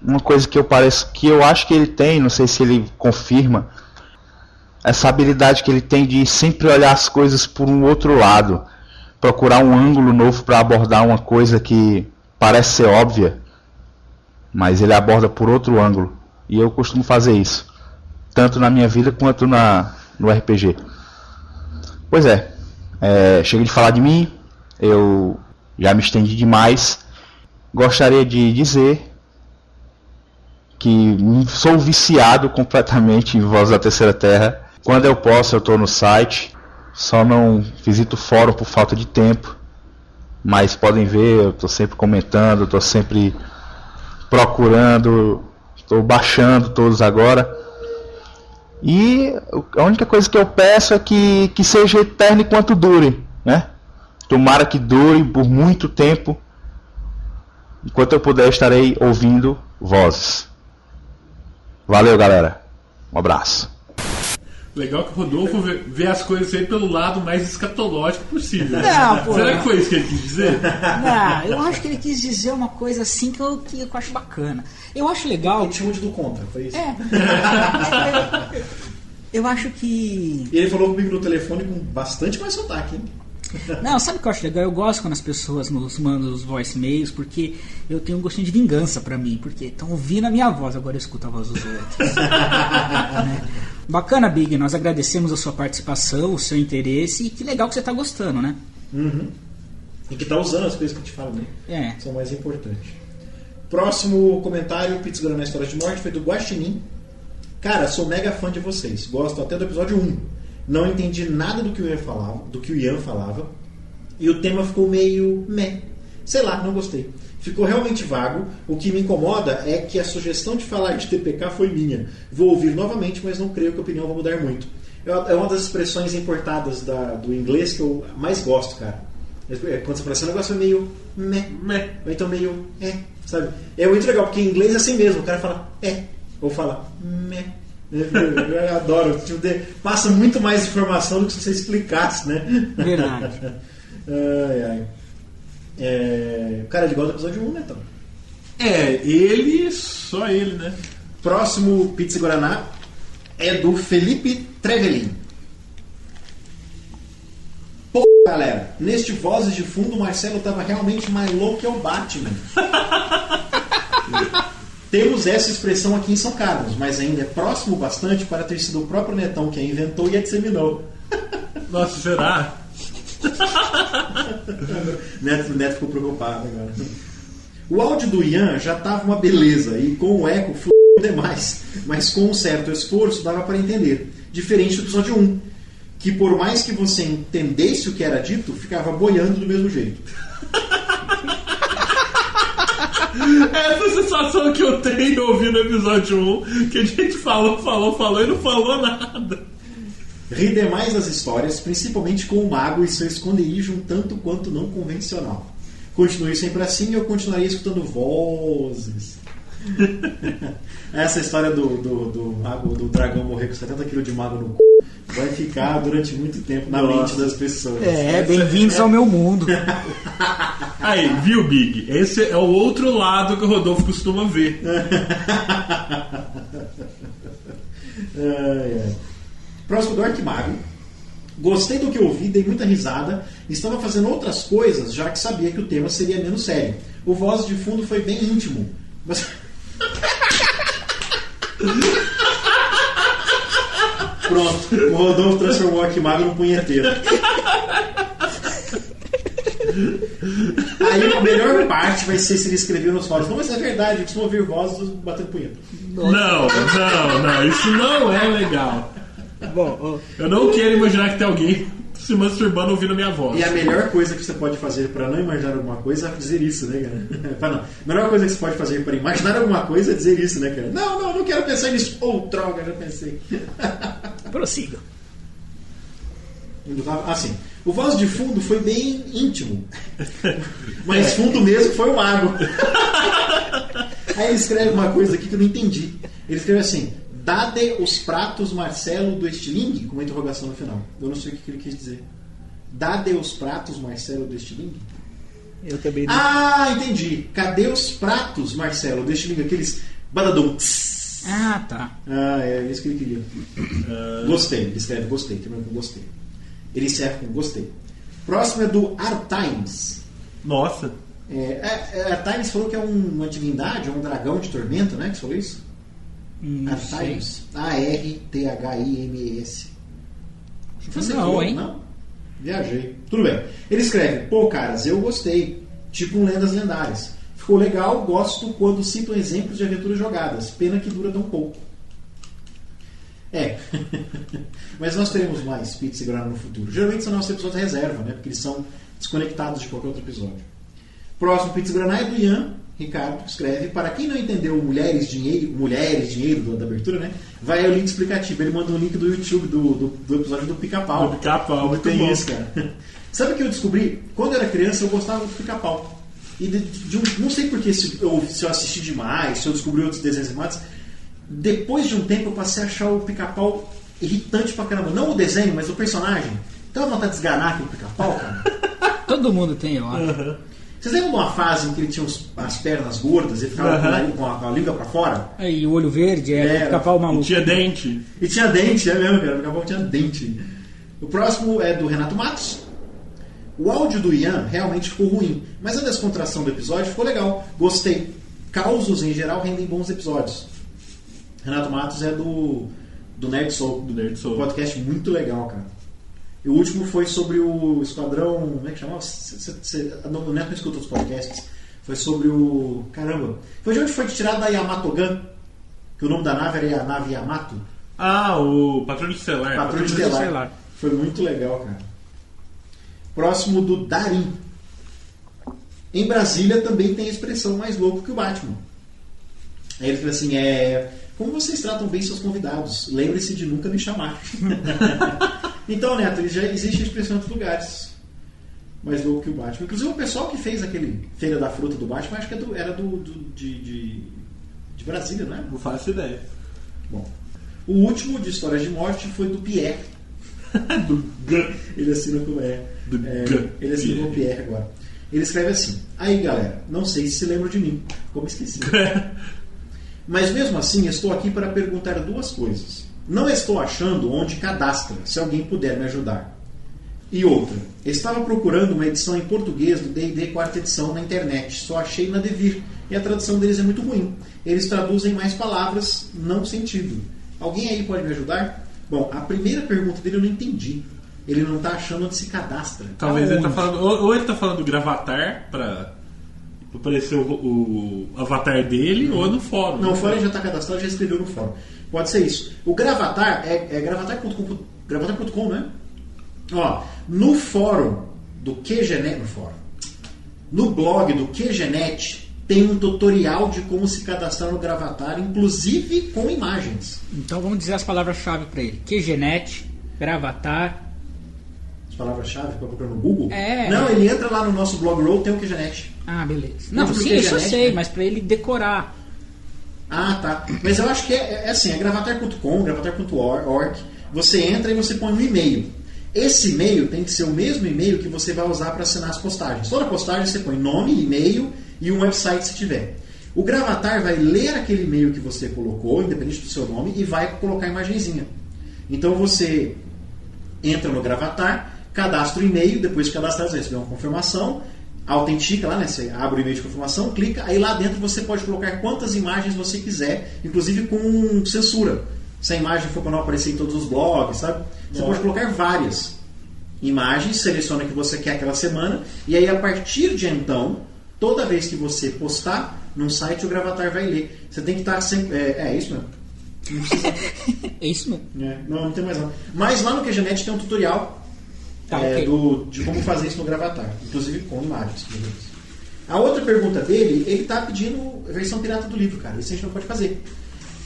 uma coisa que eu acho que ele tem, não sei se ele confirma, essa habilidade que ele tem de sempre olhar as coisas por um outro lado, procurar um ângulo novo para abordar uma coisa que parece ser óbvia, mas ele aborda por outro ângulo. E eu costumo fazer isso, tanto na minha vida quanto no RPG. Pois chega de falar de mim, eu já me estendi demais. Gostaria de dizer que sou viciado completamente em Voz da Terceira Terra. Quando eu posso, eu estou no site, só não visito o fórum por falta de tempo, mas podem ver, eu estou sempre comentando, estou sempre procurando, estou baixando todos agora. E a única coisa que eu peço é que seja eterno enquanto dure, né? Tomara que dure por muito tempo. Enquanto eu puder, estarei ouvindo vozes. Valeu, galera. Um abraço. Legal que o Rodolfo vê as coisas aí pelo lado mais escatológico possível. Não, pô. Será que foi isso que ele quis dizer? Não, eu acho que ele quis dizer uma coisa assim que eu acho bacana. Eu acho legal. Ele chamou de do contra, foi isso? Eu acho que. E ele falou comigo no telefone com bastante mais sotaque, hein? Não, sabe o que eu acho legal? Eu gosto quando as pessoas nos mandam os voicemails, porque eu tenho um gostinho de vingança pra mim, porque estão ouvindo a minha voz, agora eu escuto a voz dos outros. Né? Bacana, Big, nós agradecemos a sua participação, o seu interesse, e que legal que você tá gostando, né? Uhum. E que tá usando as coisas que a gente fala, né? São mais importantes. Próximo comentário, Pizza Guaraná História de Morte, foi do Guaxinim. Cara, sou mega fã de vocês, gosto até do episódio 1. Não entendi nada do que o Ian falava, e o tema ficou meio meh. Sei lá, não gostei. Ficou realmente vago. O que me incomoda é que a sugestão de falar de TPK foi minha. Vou ouvir novamente, mas não creio que a opinião vai mudar muito. É uma das expressões importadas do inglês que eu mais gosto, cara. Quando você fala assim, o negócio é meio meh. Ou então meio sabe? É muito legal, porque em inglês é assim mesmo. O cara fala ou fala meh. Eu adoro. Passa muito mais informação do que se você explicasse, né? Verdade. Cara, ele gosta do episódio 1, né, então? Só ele, né? Próximo Pizza Guaraná é do Felipe Trevelin. Pô, galera, neste Vozes de Fundo, o Marcelo tava realmente mais louco que o Batman. Temos essa expressão aqui em São Carlos, mas ainda é próximo bastante para ter sido o próprio Netão que a inventou e a disseminou. Nossa, será? O Neto ficou preocupado agora. O áudio do Ian já estava uma beleza e com o eco fluiu demais, mas com um certo esforço dava para entender. Diferente do episódio 1, que por mais que você entendesse o que era dito, ficava boiando do mesmo jeito. Essa sensação que eu tenho ouvindo o episódio 1, que a gente falou e não falou nada. Ri demais das histórias, principalmente com o mago e seu esconderijo um tanto quanto não convencional. Continue sempre assim e eu continuaria escutando vozes. Essa história do mago, do dragão morrer com 70 kg de mago no c... vai ficar durante muito tempo na mente das pessoas. Bem-vindos ao meu mundo. Aí, viu, Big? Esse é o outro lado que o Rodolfo costuma ver. Próximo do Arquimago. Gostei do que ouvi, dei muita risada. Estava fazendo outras coisas, já que sabia que o tema seria menos sério. O Voz de Fundo foi bem íntimo. Mas... Pronto, o Rodolfo transformou o Arquimago num punheteiro. Aí a melhor parte vai ser se ele escreveu nos fóruns. Não, mas é verdade, eu costumo ouvir vozes batendo punheta. Não, isso não é legal. Bom, eu não quero imaginar que tem alguém se masturbando ouvindo a minha voz. E a melhor coisa que você pode fazer para não imaginar alguma coisa é dizer isso, né, cara? A melhor coisa que você pode fazer para imaginar alguma coisa é dizer isso, né, cara? Não quero pensar nisso. Droga, já pensei. Prossiga. Assim, o Voz de Fundo foi bem íntimo. Mas fundo mesmo foi o mago. Aí ele escreve uma coisa aqui que eu não entendi. Ele escreve assim: dade os pratos Marcelo do Estilingue? Com uma interrogação no final. Eu não sei o que ele quis dizer. Dade os pratos Marcelo do Estilingue? Eu também não. Ah, entendi. Cadê os pratos Marcelo do Estilingue? Aqueles badadum. Ah, tá. Ah, é isso que ele queria. Gostei, ele escreve gostei, termina com gostei. Ele serve com gostei. Próximo é do Artimes. Nossa. Artimes falou que é uma divindade, um dragão de tormento, né? Que você falou isso? Artimes. Arthimes. Você Não, falou, hein? Não? Viajei. Tudo bem. Ele escreve: pô, caras, eu gostei. Tipo um Lendas Lendárias. Ficou legal, gosto quando citam exemplos de aventuras jogadas. Pena que dura tão pouco. Mas nós teremos mais Pizza e Grana no futuro. Geralmente são nossos episódios de reserva, né? Porque eles são desconectados de qualquer outro episódio. Próximo Pizza e Grana é do Ian Ricardo, que escreve: para quem não entendeu Mulheres Dinheiro da abertura, né? Vai ao link explicativo. Ele manda um link do YouTube do episódio do Pica-Pau. Do Pica-Pau, muito tem bom. isso, cara. Sabe o que eu descobri? Quando eu era criança, eu gostava do Pica-Pau. E não sei porque, se eu assisti demais, se eu descobri outros desenhos animados. Depois de um tempo, eu passei a achar o Pica-Pau irritante pra caramba. Não o desenho, mas o personagem. Então, vontade de esganar aquele Pica-Pau, cara. Todo mundo tem, eu acho. Uhum. Vocês lembram de uma fase em que ele tinha as pernas gordas e ficava com a língua pra fora? E o olho verde é o Pica-Pau maluco. Tinha dente. E tinha dente, é mesmo, cara. O Pica-Pau tinha dente. O próximo é do Renato Matos. O áudio do Ian realmente ficou ruim, mas a descontração do episódio ficou legal. Gostei. Causos, em geral, rendem bons episódios. Renato Matos é do Nerd Soul. Do Nerd Soul. Um podcast muito legal, cara. E o último foi sobre o Esquadrão... Como é que chamava? O Neto não escuta os podcasts. Foi sobre o... Caramba. Foi de onde foi tirado da Yamato Gun. Que o nome da nave era a nave Yamato. Ah, o Patrulha Estelar. Patrulha Estelar. Foi muito legal, cara. Próximo do Darim. Em Brasília também tem a expressão mais louco que o Batman. Aí ele fala assim, como vocês tratam bem seus convidados? Lembre-se de nunca me chamar. Então, Neto, já existe a expressão em outros lugares. Mais louco que o Batman. Inclusive o pessoal que fez aquele Feira da Fruta do Batman, acho que era de Brasília, não é? Não faço ideia. Bom. O último de Histórias de Morte foi do Pierre. Do Gun. Ele assina com ele assina com o Pierre agora. Ele escreve assim: aí galera, não sei se lembram de mim, como esqueci. Mas mesmo assim estou aqui para perguntar duas coisas. Não estou achando onde cadastra, se alguém puder me ajudar. E outra, estava procurando uma edição em português do D&D 4ª edição na internet, só achei na Devir, e a tradução deles é muito ruim. Eles traduzem mais palavras, não sentido. Alguém aí pode me ajudar? Bom, a primeira pergunta dele eu não entendi. Ele não está achando onde se cadastra. Talvez ele está falando... Ou ele está falando do Gravatar para aparecer o avatar dele, ou no fórum. Não, o fórum já está cadastrado, já escreveu no fórum. Pode ser isso. O Gravatar é gravatar.com, né? Ó, no fórum do QGNet, no blog do QGNet, tem um tutorial de como se cadastrar no Gravatar, inclusive com imagens. Então vamos dizer as palavras-chave para ele. QGNet, Gravatar. As palavras-chave para procurar no Google? É. Não, ele entra lá no nosso blog roll, tem o QGNet. Ah, beleza. Não, Dentro do sim, isso eu QGNet, sei, né? mas para ele decorar. Ah, tá. Mas eu acho que é assim, é gravatar.com, gravatar.org. Você entra e você põe um e-mail. Esse e-mail tem que ser o mesmo e-mail que você vai usar para assinar as postagens. Toda postagem você põe nome, e-mail e um website se tiver. O Gravatar vai ler aquele e-mail que você colocou, independente do seu nome, e vai colocar a imagenzinha. Então você entra no Gravatar, cadastra o e-mail, depois de cadastrar você recebe uma confirmação, autentica lá, né? Você abre o e-mail de confirmação, clica, aí lá dentro você pode colocar quantas imagens você quiser, inclusive com censura. Se a imagem for para não aparecer em todos os blogs, sabe? Você pode colocar várias imagens, seleciona o que você quer aquela semana, e aí a partir de então, toda vez que você postar num site, o Gravatar vai ler. Você tem que estar sempre... É isso mesmo. Não precisa... É isso mesmo. Não tem mais não. Mas lá no QGNet tem um tutorial okay. de como fazer isso no Gravatar, inclusive com imagens. A outra pergunta dele, ele está pedindo a versão pirata do livro, cara. Isso a gente não pode fazer.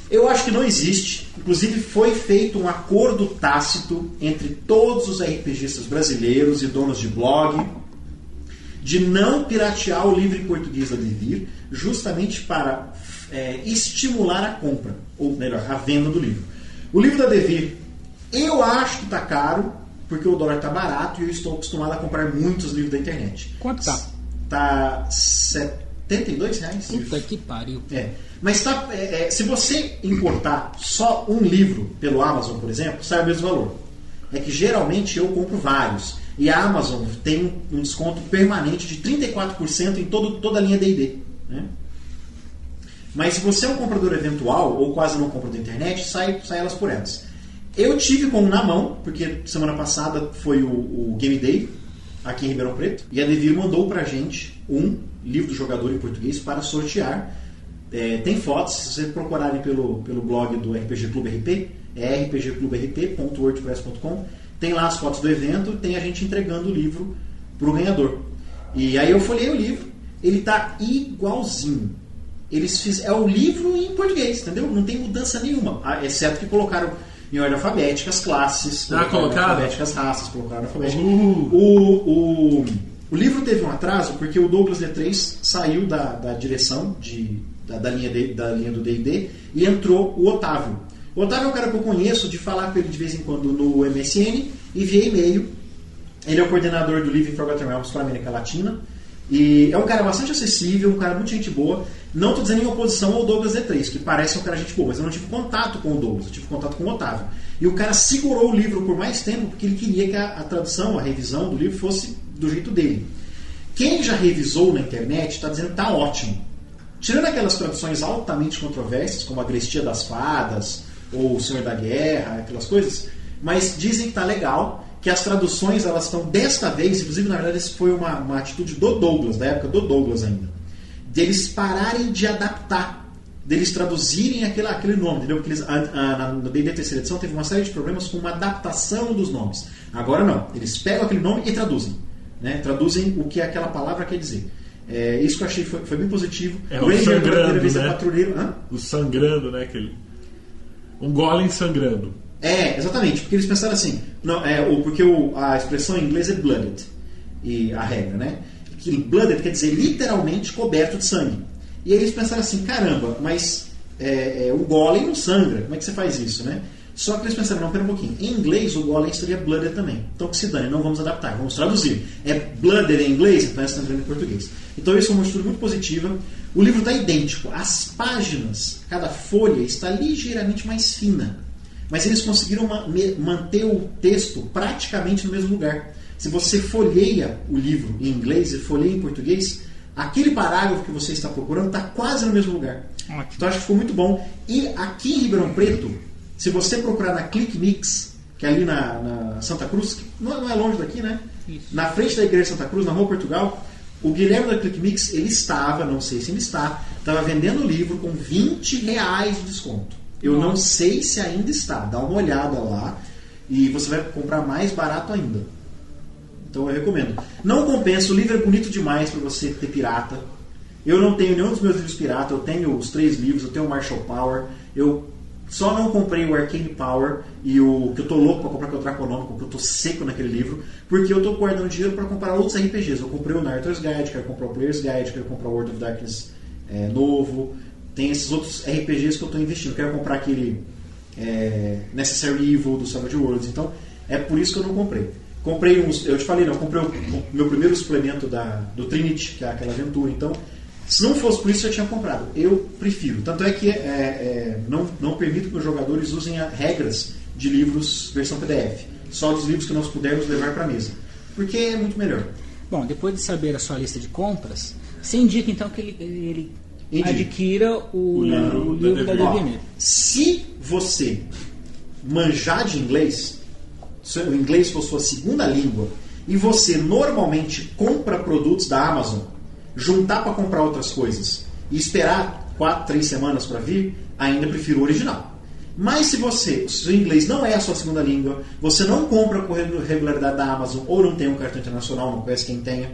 Eu acho que não existe. Inclusive foi feito um acordo tácito entre todos os RPGistas brasileiros e donos de blog de não piratear o livro em português da Devir, justamente para estimular a compra, ou melhor, a venda do livro. O livro da Devir, eu acho que está caro, porque o dólar está barato e eu estou acostumado a comprar muitos livros da internet. Quanto tá? Tá R$72. Puta que pariu. Mas se você importar só um livro pelo Amazon, por exemplo, sai o mesmo valor. É que geralmente eu compro vários. E a Amazon tem um desconto permanente de 34% em toda a linha D&D. Né? Mas se você é um comprador eventual ou quase não compra da internet, sai elas por elas. Eu tive com um na mão, porque semana passada foi o Game Day aqui em Ribeirão Preto, e a Devir mandou pra gente um livro do jogador em português para sortear. Tem fotos, se vocês procurarem pelo blog do RPG Clube RP, é rpgcluberp.wordpress.com, tem lá as fotos do evento, tem a gente entregando o livro pro ganhador. E aí eu folhei o livro, ele tá igualzinho. É o livro em português, entendeu? Não tem mudança nenhuma, exceto que colocaram em ordem alfabética as classes, colocaram alfabética as raças, colocaram alfabética. O livro teve um atraso porque o Douglas D3 saiu da direção da linha do D&D e entrou o Otávio. O Otávio é um cara que eu conheço, de falar com ele de vez em quando no MSN e via e-mail. Ele é o coordenador do Living Forgotten Realms para a América Latina. E é um cara bastante acessível, um cara muito gente boa. Não estou dizendo em oposição ao Douglas D3, que parece um cara gente boa, mas eu não tive contato com o Douglas, eu tive contato com o Otávio. E o cara segurou o livro por mais tempo porque ele queria que a tradução, a revisão do livro fosse do jeito dele. Quem já revisou na internet está dizendo que está ótimo. Tirando aquelas traduções altamente controversas, como a Grestia das Fadas, ou O Senhor da Guerra, aquelas coisas, mas dizem que está legal, que as traduções elas estão desta vez, inclusive na verdade isso foi uma atitude do Douglas, da época do Douglas ainda, deles pararem de adaptar, deles traduzirem aquele nome, entendeu? Porque no D&D terceira edição teve uma série de problemas com uma adaptação dos nomes. Agora não, eles pegam aquele nome e traduzem, né? Traduzem o que aquela palavra quer dizer. Isso que eu achei foi bem positivo. O sangrando, né? Patrulheiro. O sangrando, né? Um golem sangrando. Exatamente, porque eles pensaram assim, porque a expressão em inglês é blooded, e a regra, né? Que blooded quer dizer literalmente coberto de sangue. E aí eles pensaram assim, caramba, mas o golem não sangra, como é que você faz isso, né? Só que eles pensaram, não, pera um pouquinho, em inglês o golem seria blooded também, então que se dane, não vamos adaptar, vamos traduzir. É blooded em inglês, então é sangrando em português. Então isso é uma atitude muito positiva. O livro está idêntico, as páginas, cada folha está ligeiramente mais fina. Mas eles conseguiram manter o texto praticamente no mesmo lugar. Se você folheia o livro em inglês e folheia em português, aquele parágrafo que você está procurando está quase no mesmo lugar. Ótimo. Então acho que ficou muito bom. E aqui em Ribeirão Preto, se você procurar na Click Mix, que é ali na Santa Cruz, que não é longe daqui, né? Isso. Na frente da Igreja Santa Cruz, na Rua Portugal, o Guilherme da Click Mix, ele estava, não sei se ele estava vendendo o livro com R$20 de desconto. Eu não sei se ainda está. Dá uma olhada lá e você vai comprar mais barato ainda. Então eu recomendo. Não compensa, o livro é bonito demais para você ter pirata. Eu não tenho nenhum dos meus livros pirata. Eu tenho os 3 livros, eu tenho o Martial Power. Eu só não comprei o Arcane Power e o que eu tô louco para comprar, que é o Draconômico, porque eu tô seco naquele livro, porque eu tô guardando dinheiro para comprar outros RPGs. Eu comprei o Narrator's Guide, quero comprar o Player's Guide, quero comprar o World of Darkness novo. Tem esses outros RPGs que eu estou investindo. Quero comprar aquele Necessary Evil do Savage Worlds. Então, é por isso que eu não comprei. Comprei eu te falei, eu comprei o meu primeiro suplemento do Trinity, que é aquela aventura. Então, se não fosse por isso, eu tinha comprado. Eu prefiro. Tanto é que não permito que os jogadores usem regras de livros versão PDF. Só dos livros que nós pudermos levar para a mesa. Porque é muito melhor. Bom, depois de saber a sua lista de compras, você indica então que ele adquira o livro da Devir. Se você manjar de inglês, se o inglês for sua segunda língua, e você normalmente compra produtos da Amazon, juntar para comprar outras coisas e esperar 4, 3 semanas para vir, ainda prefiro o original. Mas se o inglês não é a sua segunda língua, você não compra com regularidade da Amazon, ou não tem um cartão internacional, não conhece quem tenha,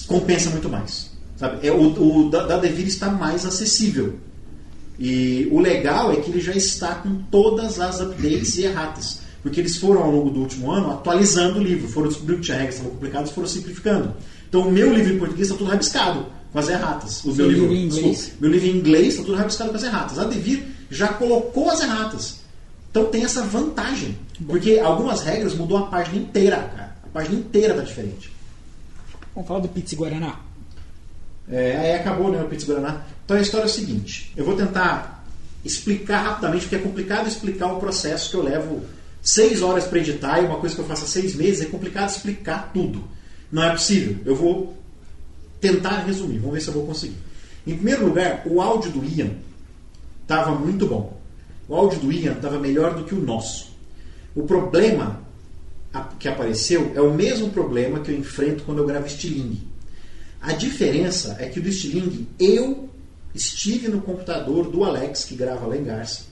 compensa muito mais. Sabe? O da Devir está mais acessível. E o legal é que ele já está com todas as updates e erratas. Porque eles foram, ao longo do último ano, atualizando o livro. Foram descobrindo que tinha regras que estavam complicadas e foram simplificando. Então, o meu livro em português está tudo rabiscado com as erratas. Meu livro em inglês está tudo rabiscado com as erratas. A Devir já colocou as erratas. Então, tem essa vantagem. Porque algumas regras mudou a página inteira, cara. A página inteira está diferente. Vamos falar do Pizza e Guaraná? Aí acabou, né, o Pizza Guaraná. Então a história é o seguinte, eu vou tentar explicar rapidamente, porque é complicado explicar o processo que eu levo 6 horas para editar, e uma coisa que eu faço há 6 meses, é complicado explicar tudo. Não é possível. Eu vou tentar resumir, vamos ver se eu vou conseguir. Em primeiro lugar, o áudio do Ian estava muito bom. O áudio do Ian estava melhor do que o nosso. O problema que apareceu é o mesmo problema que eu enfrento quando eu gravo estilingue. A diferença é que o do estilingue, eu estive no computador do Alex, que grava lá em Garça.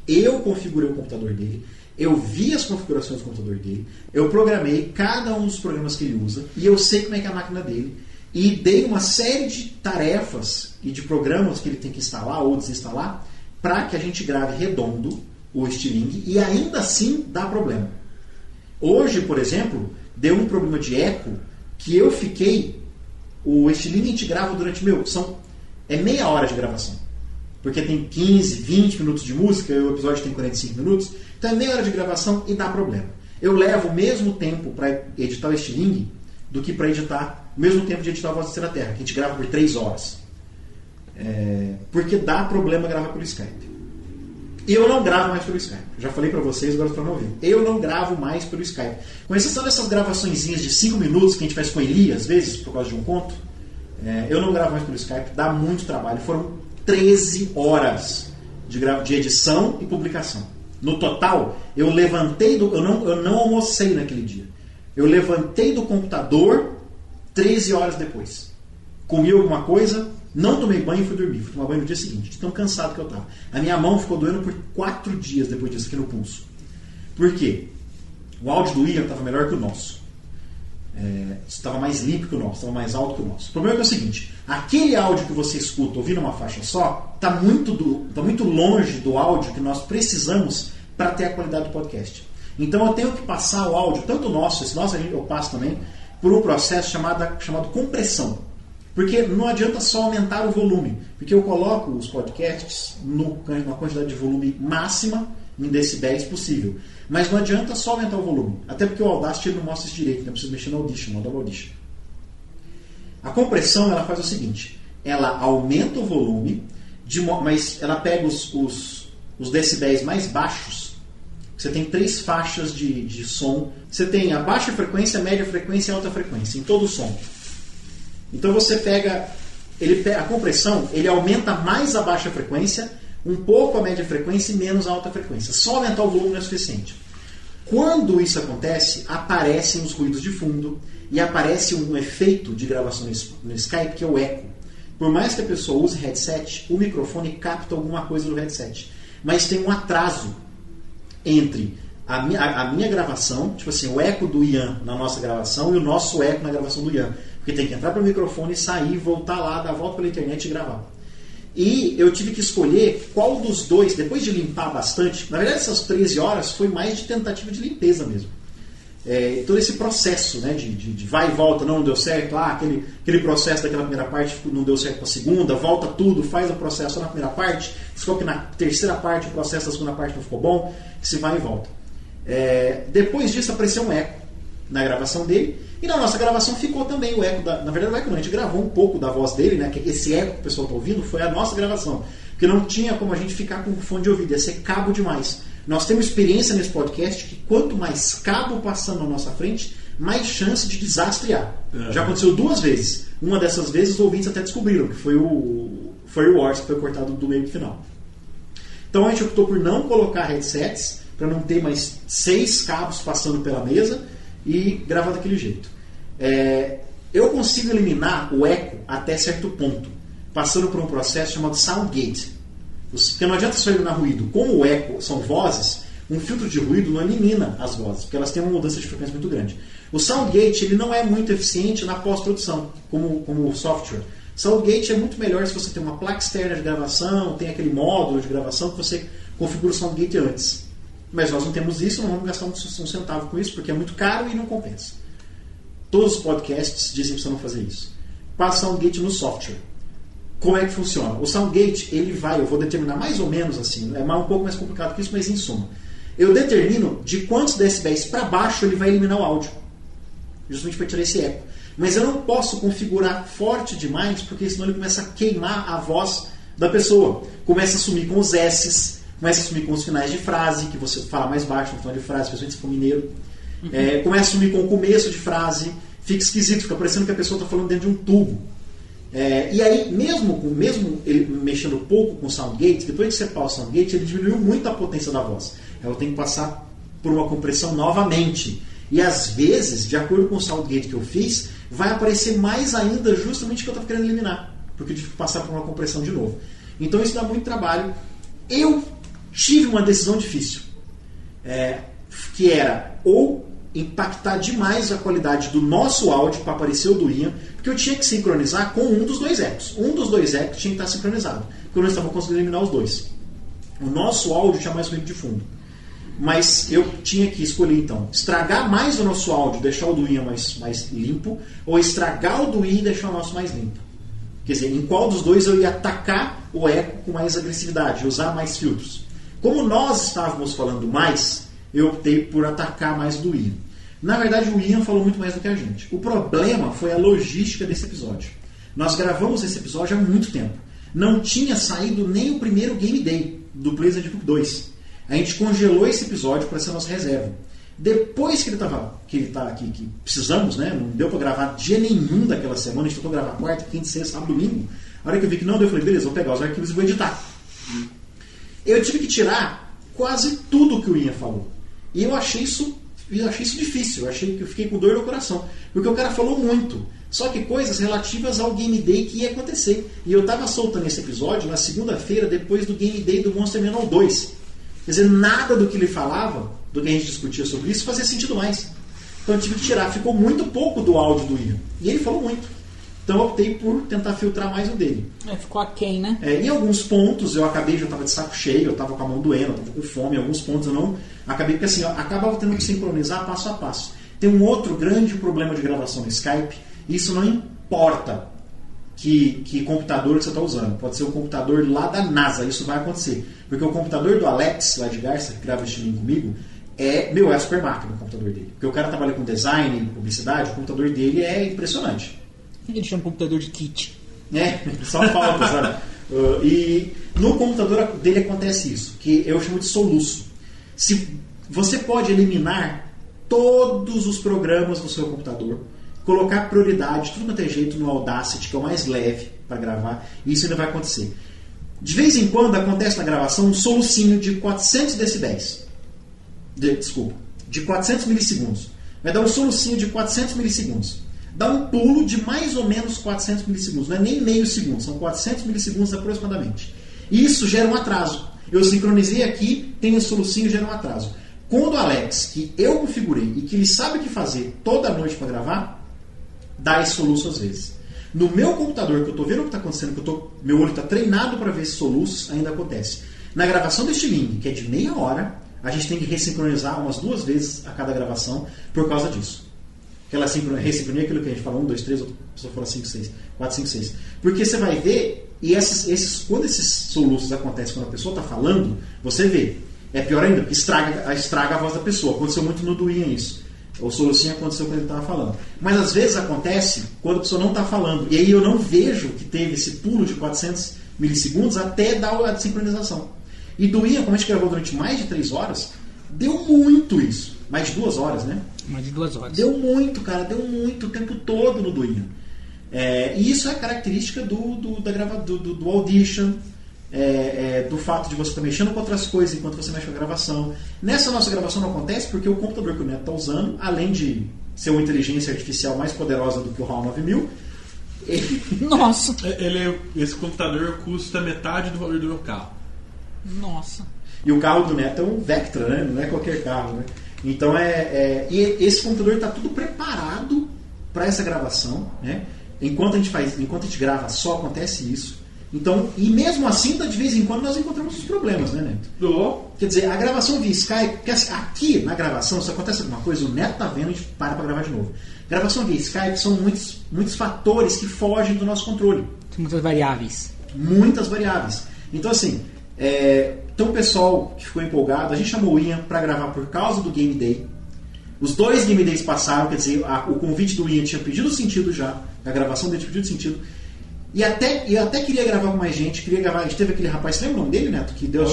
Eu configurei o computador dele. Eu vi as configurações do computador dele. Eu programei cada um dos programas que ele usa. E eu sei como é que é a máquina dele. E dei uma série de tarefas e de programas que ele tem que instalar ou desinstalar para que a gente grave redondo o estilingue. E ainda assim dá problema. Hoje, por exemplo, deu um problema de eco que eu fiquei... O estilingue a gente grava durante... é meia hora de gravação. Porque tem 15, 20 minutos de música, e o episódio tem 45 minutos. Então é meia hora de gravação e dá problema. Eu levo o mesmo tempo para editar o estilingue do que para editar... O mesmo tempo de editar a Voz da Terceira Terra, que a gente grava por 3 horas. Porque dá problema gravar pelo Skype. Eu não gravo mais pelo Skype. Já falei para vocês, agora estão ouvindo. Eu não gravo mais pelo Skype. Com exceção dessas gravaçõezinhas de 5 minutos que a gente faz com Eli, às vezes, por causa de um conto, eu não gravo mais pelo Skype. Dá muito trabalho. Foram 13 horas de edição e publicação. No total, eu levantei eu não almocei naquele dia. Eu levantei do computador 13 horas depois. Comi alguma coisa, não tomei banho e fui dormir. Fui tomar banho no dia seguinte, de tão cansado que eu estava. A minha mão ficou doendo por 4 dias depois disso aqui no pulso. Por quê? O áudio do Ian estava melhor que o nosso. Estava mais limpo que o nosso, estava mais alto que o nosso. O problema é o seguinte, aquele áudio que você escuta ouvindo uma faixa só, está muito longe do áudio que nós precisamos para ter a qualidade do podcast. Então eu tenho que passar o áudio, tanto o nosso, esse nosso eu passo também, por um processo chamado compressão. Porque não adianta só aumentar o volume. Porque eu coloco os podcasts numa quantidade de volume máxima, em decibéis possível. Mas não adianta só aumentar o volume. Até porque o Audacity não mostra isso direito. Não precisa mexer no Audition, no Adobe Audition. A compressão ela faz o seguinte. Ela aumenta o volume, mas ela pega os decibéis mais baixos. Você tem 3 faixas de som. Você tem a baixa frequência, a média frequência e a alta frequência em todo o som. Então você pega a compressão, ele aumenta mais a baixa frequência, um pouco a média frequência e menos a alta frequência. Só aumentar o volume não é suficiente. Quando isso acontece, aparecem os ruídos de fundo e aparece um efeito de gravação no Skype que é o eco. Por mais que a pessoa use headset, o microfone capta alguma coisa do headset. Mas tem um atraso entre a minha gravação, tipo assim, o eco do Ian na nossa gravação e o nosso eco na gravação do Ian. Porque tem que entrar para o microfone, sair, voltar lá, dar a volta pela internet e gravar. E eu tive que escolher qual dos dois, depois de limpar bastante, na verdade essas 13 horas foi mais de tentativa de limpeza mesmo. Todo esse processo, né, de vai e volta, não deu certo, aquele processo daquela primeira parte não deu certo para a segunda, volta tudo, faz o processo na primeira parte, ficou que na terceira parte o processo da segunda parte não ficou bom, que se vai e volta. Depois disso apareceu um eco na gravação dele, e na nossa gravação ficou também o eco, na verdade o eco não, a gente gravou um pouco da voz dele, né, que esse eco que o pessoal está ouvindo foi a nossa gravação, porque não tinha como a gente ficar com fone de ouvido, ia ser cabo demais. Nós temos experiência nesse podcast que quanto mais cabo passando na nossa frente, mais chance de desastre há. Já aconteceu 2 vezes. Uma dessas vezes os ouvintes até descobriram, que foi o Wars, que foi cortado do meio do final. Então a gente optou por não colocar headsets, para não ter mais 6 cabos passando pela mesa e gravar daquele jeito. Eu consigo eliminar o eco até certo ponto, passando por um processo chamado Soundgate. Porque não adianta só eliminar ruído. Como o eco são vozes, um filtro de ruído não elimina as vozes, porque elas têm uma mudança de frequência muito grande. O Soundgate ele não é muito eficiente na pós-produção, como o software. Soundgate é muito melhor se você tem uma placa externa de gravação, tem aquele módulo de gravação que você configura o Soundgate antes. Mas nós não temos isso, não vamos gastar um centavo com isso, porque é muito caro e não compensa. Todos os podcasts dizem que você não fazer isso. Passa o Soundgate no software. Como é que funciona? O Soundgate, eu vou determinar mais ou menos assim, é um pouco mais complicado que isso, mas em suma. Eu determino de quantos decibéis para baixo ele vai eliminar o áudio. Justamente para tirar esse eco. Mas eu não posso configurar forte demais, porque senão ele começa a queimar a voz da pessoa. Começa a sumir com os S's, começa a sumir com os finais de frase, que você fala mais baixo no final de frase, principalmente se for mineiro. Começa a sumir com o começo de frase, fica esquisito, fica parecendo que a pessoa está falando dentro de um tubo. E aí, mesmo ele mexendo pouco com o Soundgate, depois que você pausa o Soundgate, ele diminuiu muito a potência da voz. Eu tenho que passar por uma compressão novamente. E às vezes, de acordo com o Soundgate que eu fiz, vai aparecer mais ainda justamente o que eu estava querendo eliminar, porque eu tive que passar por uma compressão de novo. Então isso dá muito trabalho. Eu tive uma decisão difícil, que era ou impactar demais a qualidade do nosso áudio para aparecer o do Ian, porque eu tinha que sincronizar com um dos dois ecos. Um dos dois ecos tinha que estar sincronizado, porque eu não estava conseguindo eliminar os dois. O nosso áudio tinha mais ruído de fundo. Mas eu tinha que escolher, então, estragar mais o nosso áudio, deixar o do Ian mais limpo, ou estragar o do Ian e deixar o nosso mais limpo. Quer dizer, em qual dos dois eu ia atacar o eco com mais agressividade, usar mais filtros. Como nós estávamos falando mais, eu optei por atacar mais do Ian. Na verdade, o Ian falou muito mais do que a gente. O problema foi a logística desse episódio. Nós gravamos esse episódio há muito tempo. Não tinha saído nem o primeiro Game Day do Blizzard Book 2. A gente congelou esse episódio para ser a nossa reserva. Depois que ele está aqui, que precisamos, né? Não deu para gravar dia nenhum daquela semana, a gente tentou gravar quarta, quinta, sexta, sábado, domingo. A hora que eu vi que não deu, eu falei, beleza, vou pegar os arquivos e vou editar. Eu tive que tirar quase tudo que o Ian falou. E eu achei isso difícil, eu fiquei com dor no coração. Porque o cara falou muito. Só que coisas relativas ao Game Day que ia acontecer. E eu estava soltando esse episódio na segunda-feira, depois do Game Day do Monster Manual 2. Quer dizer, nada do que ele falava, do que a gente discutia sobre isso, fazia sentido mais. Então eu tive que tirar. Ficou muito pouco do áudio do Ian. E ele falou muito. Então eu optei por tentar filtrar mais o dele. Ficou aquém, né? Em alguns pontos eu acabei, já estava de saco cheio, eu estava com a mão doendo, eu estava com fome. Em alguns pontos eu não acabei, porque assim, eu acabava tendo que sincronizar passo a passo. Tem um outro grande problema de gravação no Skype. Isso não importa que computador que você está usando. Pode ser o computador lá da NASA, isso vai acontecer. Porque o computador do Alex, lá de Garça, que grava este link comigo, é a super máquina o computador dele. Porque o cara trabalha com design, publicidade, o computador dele é impressionante. Ele chama computador de kit. Só falta, sabe? E no computador dele acontece isso, que eu chamo de soluço. Você pode eliminar todos os programas do seu computador, colocar prioridade, tudo quanto é jeito no Audacity, que é o mais leve para gravar, e isso ainda vai acontecer. De vez em quando acontece na gravação um solucinho de 400 decibéis. De 400 milissegundos. Vai dar um solucinho de 400 milissegundos. Dá um pulo de mais ou menos 400 milissegundos. Não é nem meio segundo, são 400 milissegundos aproximadamente. E isso gera um atraso. Eu sincronizei aqui, tem esse solucinho, gera um atraso. Quando o Alex, que eu configurei e que ele sabe o que fazer toda noite para gravar, dá esse soluço às vezes. No meu computador, que eu estou vendo o que está acontecendo, meu olho está treinado para ver esses soluços, ainda acontece. Na gravação deste link, que é de meia hora, a gente tem que ressincronizar umas 2 vezes a cada gravação por causa disso. Aquela ressincronia, aquilo que a gente fala, 1, 2, 3, outra pessoa fala 5, 6, 4, 5, 6. Porque você vai ver, e quando esses soluços acontecem quando a pessoa está falando, você vê. É pior ainda, porque estraga a voz da pessoa. Aconteceu muito no Duinha isso. O solucinho aconteceu quando ele estava falando. Mas às vezes acontece quando a pessoa não está falando. E aí eu não vejo que teve esse pulo de 400 milissegundos até dar a sincronização. E Duinha, como a gente gravou durante mais de 3 horas, deu muito isso. Mais de 2 horas, né? Mais de 2 horas. Deu muito, cara. Deu muito o tempo todo no Duinha. E isso é característica do Audition. Do fato de você estar mexendo com outras coisas enquanto você mexe com a gravação. Nessa nossa gravação não acontece porque o computador que o Neto está usando, além de ser uma inteligência artificial mais poderosa do que o HAL 9000, Nossa! Esse computador custa metade do valor do meu carro. Nossa! E o carro do Neto é um Vectra, né? Não é qualquer carro, né? Então e esse computador está tudo preparado para essa gravação, né? Enquanto a gente grava, só acontece isso. Então, e mesmo assim, de vez em quando nós encontramos os problemas, né, Neto? Quer dizer, a gravação via Skype, porque aqui na gravação, se acontece alguma coisa, o Neto tá vendo, a gente para gravar de novo. Gravação via Skype são muitos fatores que fogem do nosso controle. São muitas variáveis. Muitas variáveis. Então, assim, então o pessoal que ficou empolgado, a gente chamou o Ian para gravar por causa do Game Day. Os 2 Game Days passaram, quer dizer, o convite do Ian tinha pedido sentido já, a gravação dele tinha pedido sentido. E até queria gravar com mais gente, a gente teve aquele rapaz, você lembra o nome dele, Neto? Que deu a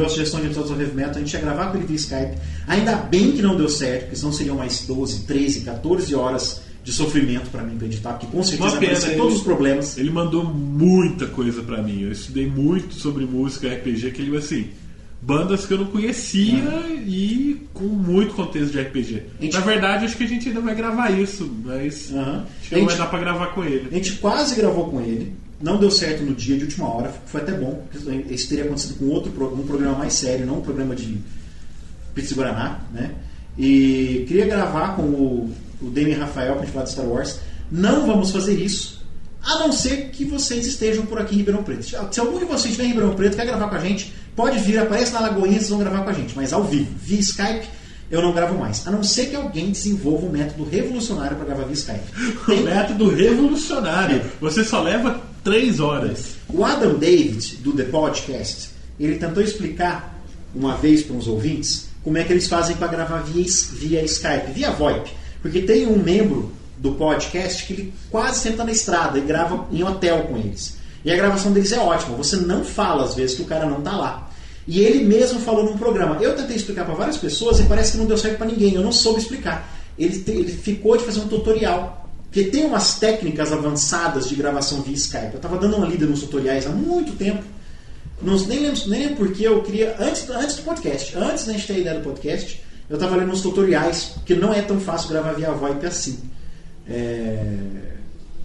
sugestão de episódios do Heavy Metal, a gente ia gravar com ele via Skype. Ainda bem que não deu certo, porque senão seriam mais 12, 13, 14 horas de sofrimento pra mim pra editar, porque com certeza apareceram todos os problemas. Ele mandou muita coisa pra mim, eu estudei muito sobre música RPG, que ele assim, bandas que eu não conhecia e com muito contexto de RPG. Na verdade, acho que a gente ainda vai gravar isso, mas acho que não vai dar pra gravar com ele. A gente quase gravou com ele, não deu certo no dia de última hora, foi até bom, porque isso teria acontecido com um programa mais sério, não um programa de Pizza e Guaraná, né? E queria gravar com o Damien Rafael pra gente falar de Star Wars. Não vamos fazer isso, a não ser que vocês estejam por aqui em Ribeirão Preto. Se algum de vocês estiver em Ribeirão Preto e quer gravar com a gente, pode vir, aparece na Lagoinha, vocês vão gravar com a gente, mas ao vivo, via Skype, eu não gravo mais. A não ser que alguém desenvolva um método revolucionário para gravar via Skype. Um método revolucionário. Você só leva 3 horas. O Adam David, do The Podcast, ele tentou explicar uma vez para uns ouvintes como é que eles fazem para gravar via Skype, via VoIP. Porque tem um membro do podcast que ele quase sempre está na estrada e grava em hotel com eles. E a gravação deles é ótima. Você não fala, às vezes, que o cara não está lá. E ele mesmo falou num programa. Eu tentei explicar para várias pessoas e parece que não deu certo para ninguém. Eu não soube explicar. Ele ficou de fazer um tutorial. Porque tem umas técnicas avançadas de gravação via Skype. Eu estava dando uma lida nos tutoriais há muito tempo. Nem lembro porque eu queria... Antes do podcast, antes da gente ter a ideia do podcast, eu estava lendo uns tutoriais, porque não é tão fácil gravar via VoIP assim.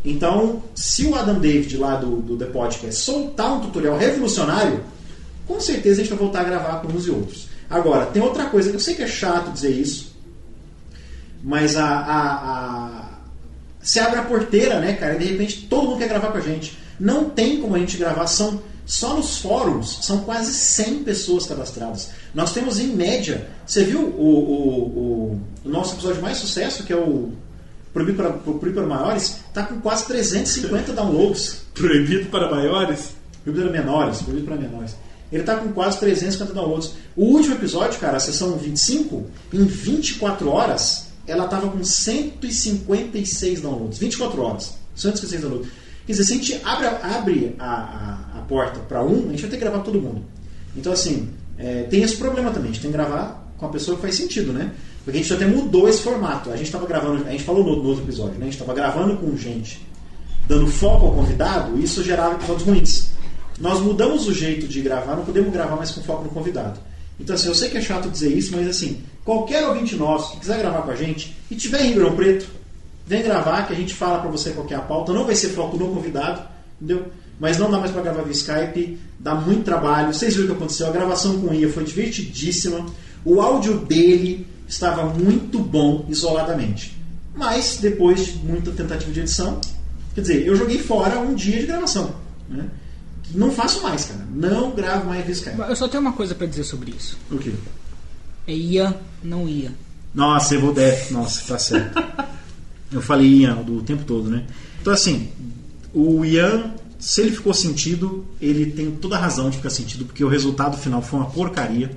Então, se o Adam David lá do The Podcast soltar um tutorial revolucionário, com certeza a gente vai voltar a gravar com uns e outros. Agora, tem outra coisa, que eu sei que é chato dizer isso, mas se abre a porteira, né, cara, e de repente todo mundo quer gravar com a gente. Não tem como a gente gravar, só nos fóruns são quase 100 pessoas cadastradas. Nós temos em média, você viu o nosso episódio mais sucesso, que é o Proibido para Maiores, está com quase 350 downloads. Proibido para Maiores? Proibido para Menores. Ele está com quase 350 downloads. O último episódio, cara, a sessão 25, em 24 horas, ela estava com 156 downloads. 24 horas. 156 downloads. Quer dizer, se a gente abre a porta para a gente vai ter que gravar todo mundo. Então, assim, tem esse problema também. A gente tem que gravar com a pessoa que faz sentido, né? Porque a gente até mudou esse formato. A gente estava gravando, a gente falou no outro episódio, né? A gente estava gravando com gente, dando foco ao convidado, e isso gerava episódios ruins. Nós mudamos o jeito de gravar, não podemos gravar mais com foco no convidado. Então, assim, eu sei que é chato dizer isso, mas assim, qualquer ouvinte nosso que quiser gravar com a gente e tiver em Ribeirão Preto, vem gravar, que a gente fala pra você qual que é a pauta. Não vai ser foco no convidado, entendeu? Mas não dá mais pra gravar via Skype, dá muito trabalho. Vocês viram o que aconteceu, a gravação com o Ian foi divertidíssima. O áudio dele estava muito bom isoladamente. Mas, depois de muita tentativa de edição, quer dizer, eu joguei fora um dia de gravação, né? Não faço mais, cara. Não gravo mais via Skype. Eu só tenho uma coisa pra dizer sobre isso. O quê? É Ian, não Ian. Nossa, Evil Death. Nossa, tá certo. Eu falei Ian do tempo todo, né? Então, assim, o Ian, se ele ficou sentido, ele tem toda a razão de ficar sentido, porque o resultado final foi uma porcaria.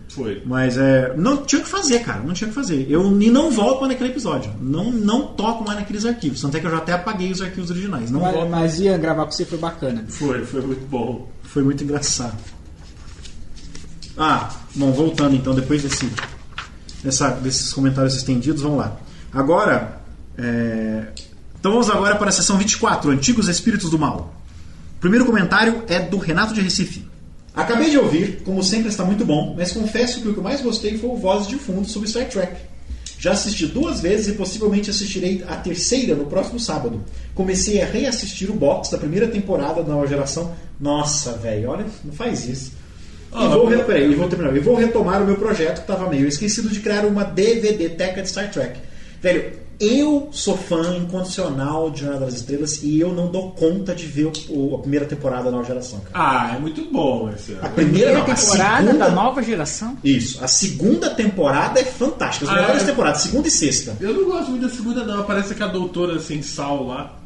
Foi. Mas não tinha o que fazer, cara. Não tinha o que fazer. Eu não volto mais naquele episódio. Não toco mais naqueles arquivos. Tanto é que eu já até apaguei os arquivos originais. Mas Ian, gravar com você foi bacana. Foi muito bom. Foi muito engraçado. Bom, voltando então, depois desses comentários estendidos, vamos lá. Agora, então vamos agora para a sessão 24, Antigos Espíritos do Mal. O primeiro comentário é do Renato de Recife. Acabei de ouvir, como sempre está muito bom, mas confesso que o que eu mais gostei foi o Voz de Fundo sobre Star Trek. Já assisti 2 vezes e possivelmente assistirei a 3ª no próximo sábado. Comecei a reassistir o box da primeira temporada da nova geração. Nossa, velho, olha, não faz isso. E vou retomar o meu projeto que estava meio esquecido de criar uma DVD-teca de Star Trek. Velho, eu sou fã incondicional de Jornada das Estrelas e eu não dou conta de ver a primeira temporada da nova geração, cara. É muito bom esse. A primeira temporada da nova geração? Isso, a segunda temporada é fantástica. As melhores temporadas, segunda e sexta. Eu não gosto muito da segunda, não. Parece que a doutora sem sal lá.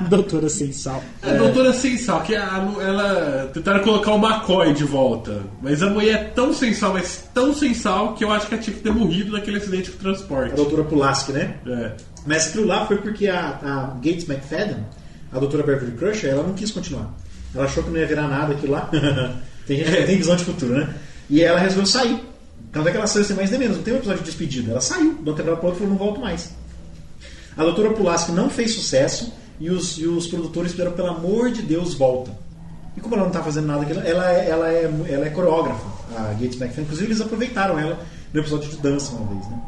Doutora Sem Sal. A doutora sem sal, que ela tentaram colocar o McCoy de volta. Mas a mulher é tão sem sal, mas tão sem sal, que eu acho que ela tinha que ter morrido naquele acidente com o transporte. A doutora Pulaski, né? É. Mas aquilo lá foi porque a Gates McFadden, a doutora Beverly Crusher, ela não quis continuar. Ela achou que não ia virar nada aquilo lá. Tem gente que tem visão de futuro, né? E ela resolveu sair. Tanto é que ela saiu sem mais nem menos. Não tem um episódio de despedida. Ela saiu. De uma temporada para outra falou, não volto mais. A doutora Pulaski não fez sucesso e os produtores pediram, pelo amor de Deus, volta. E como ela não está fazendo nada, ela é coreógrafa, a Gates McFadden. Inclusive eles aproveitaram ela no episódio de dança uma vez, né?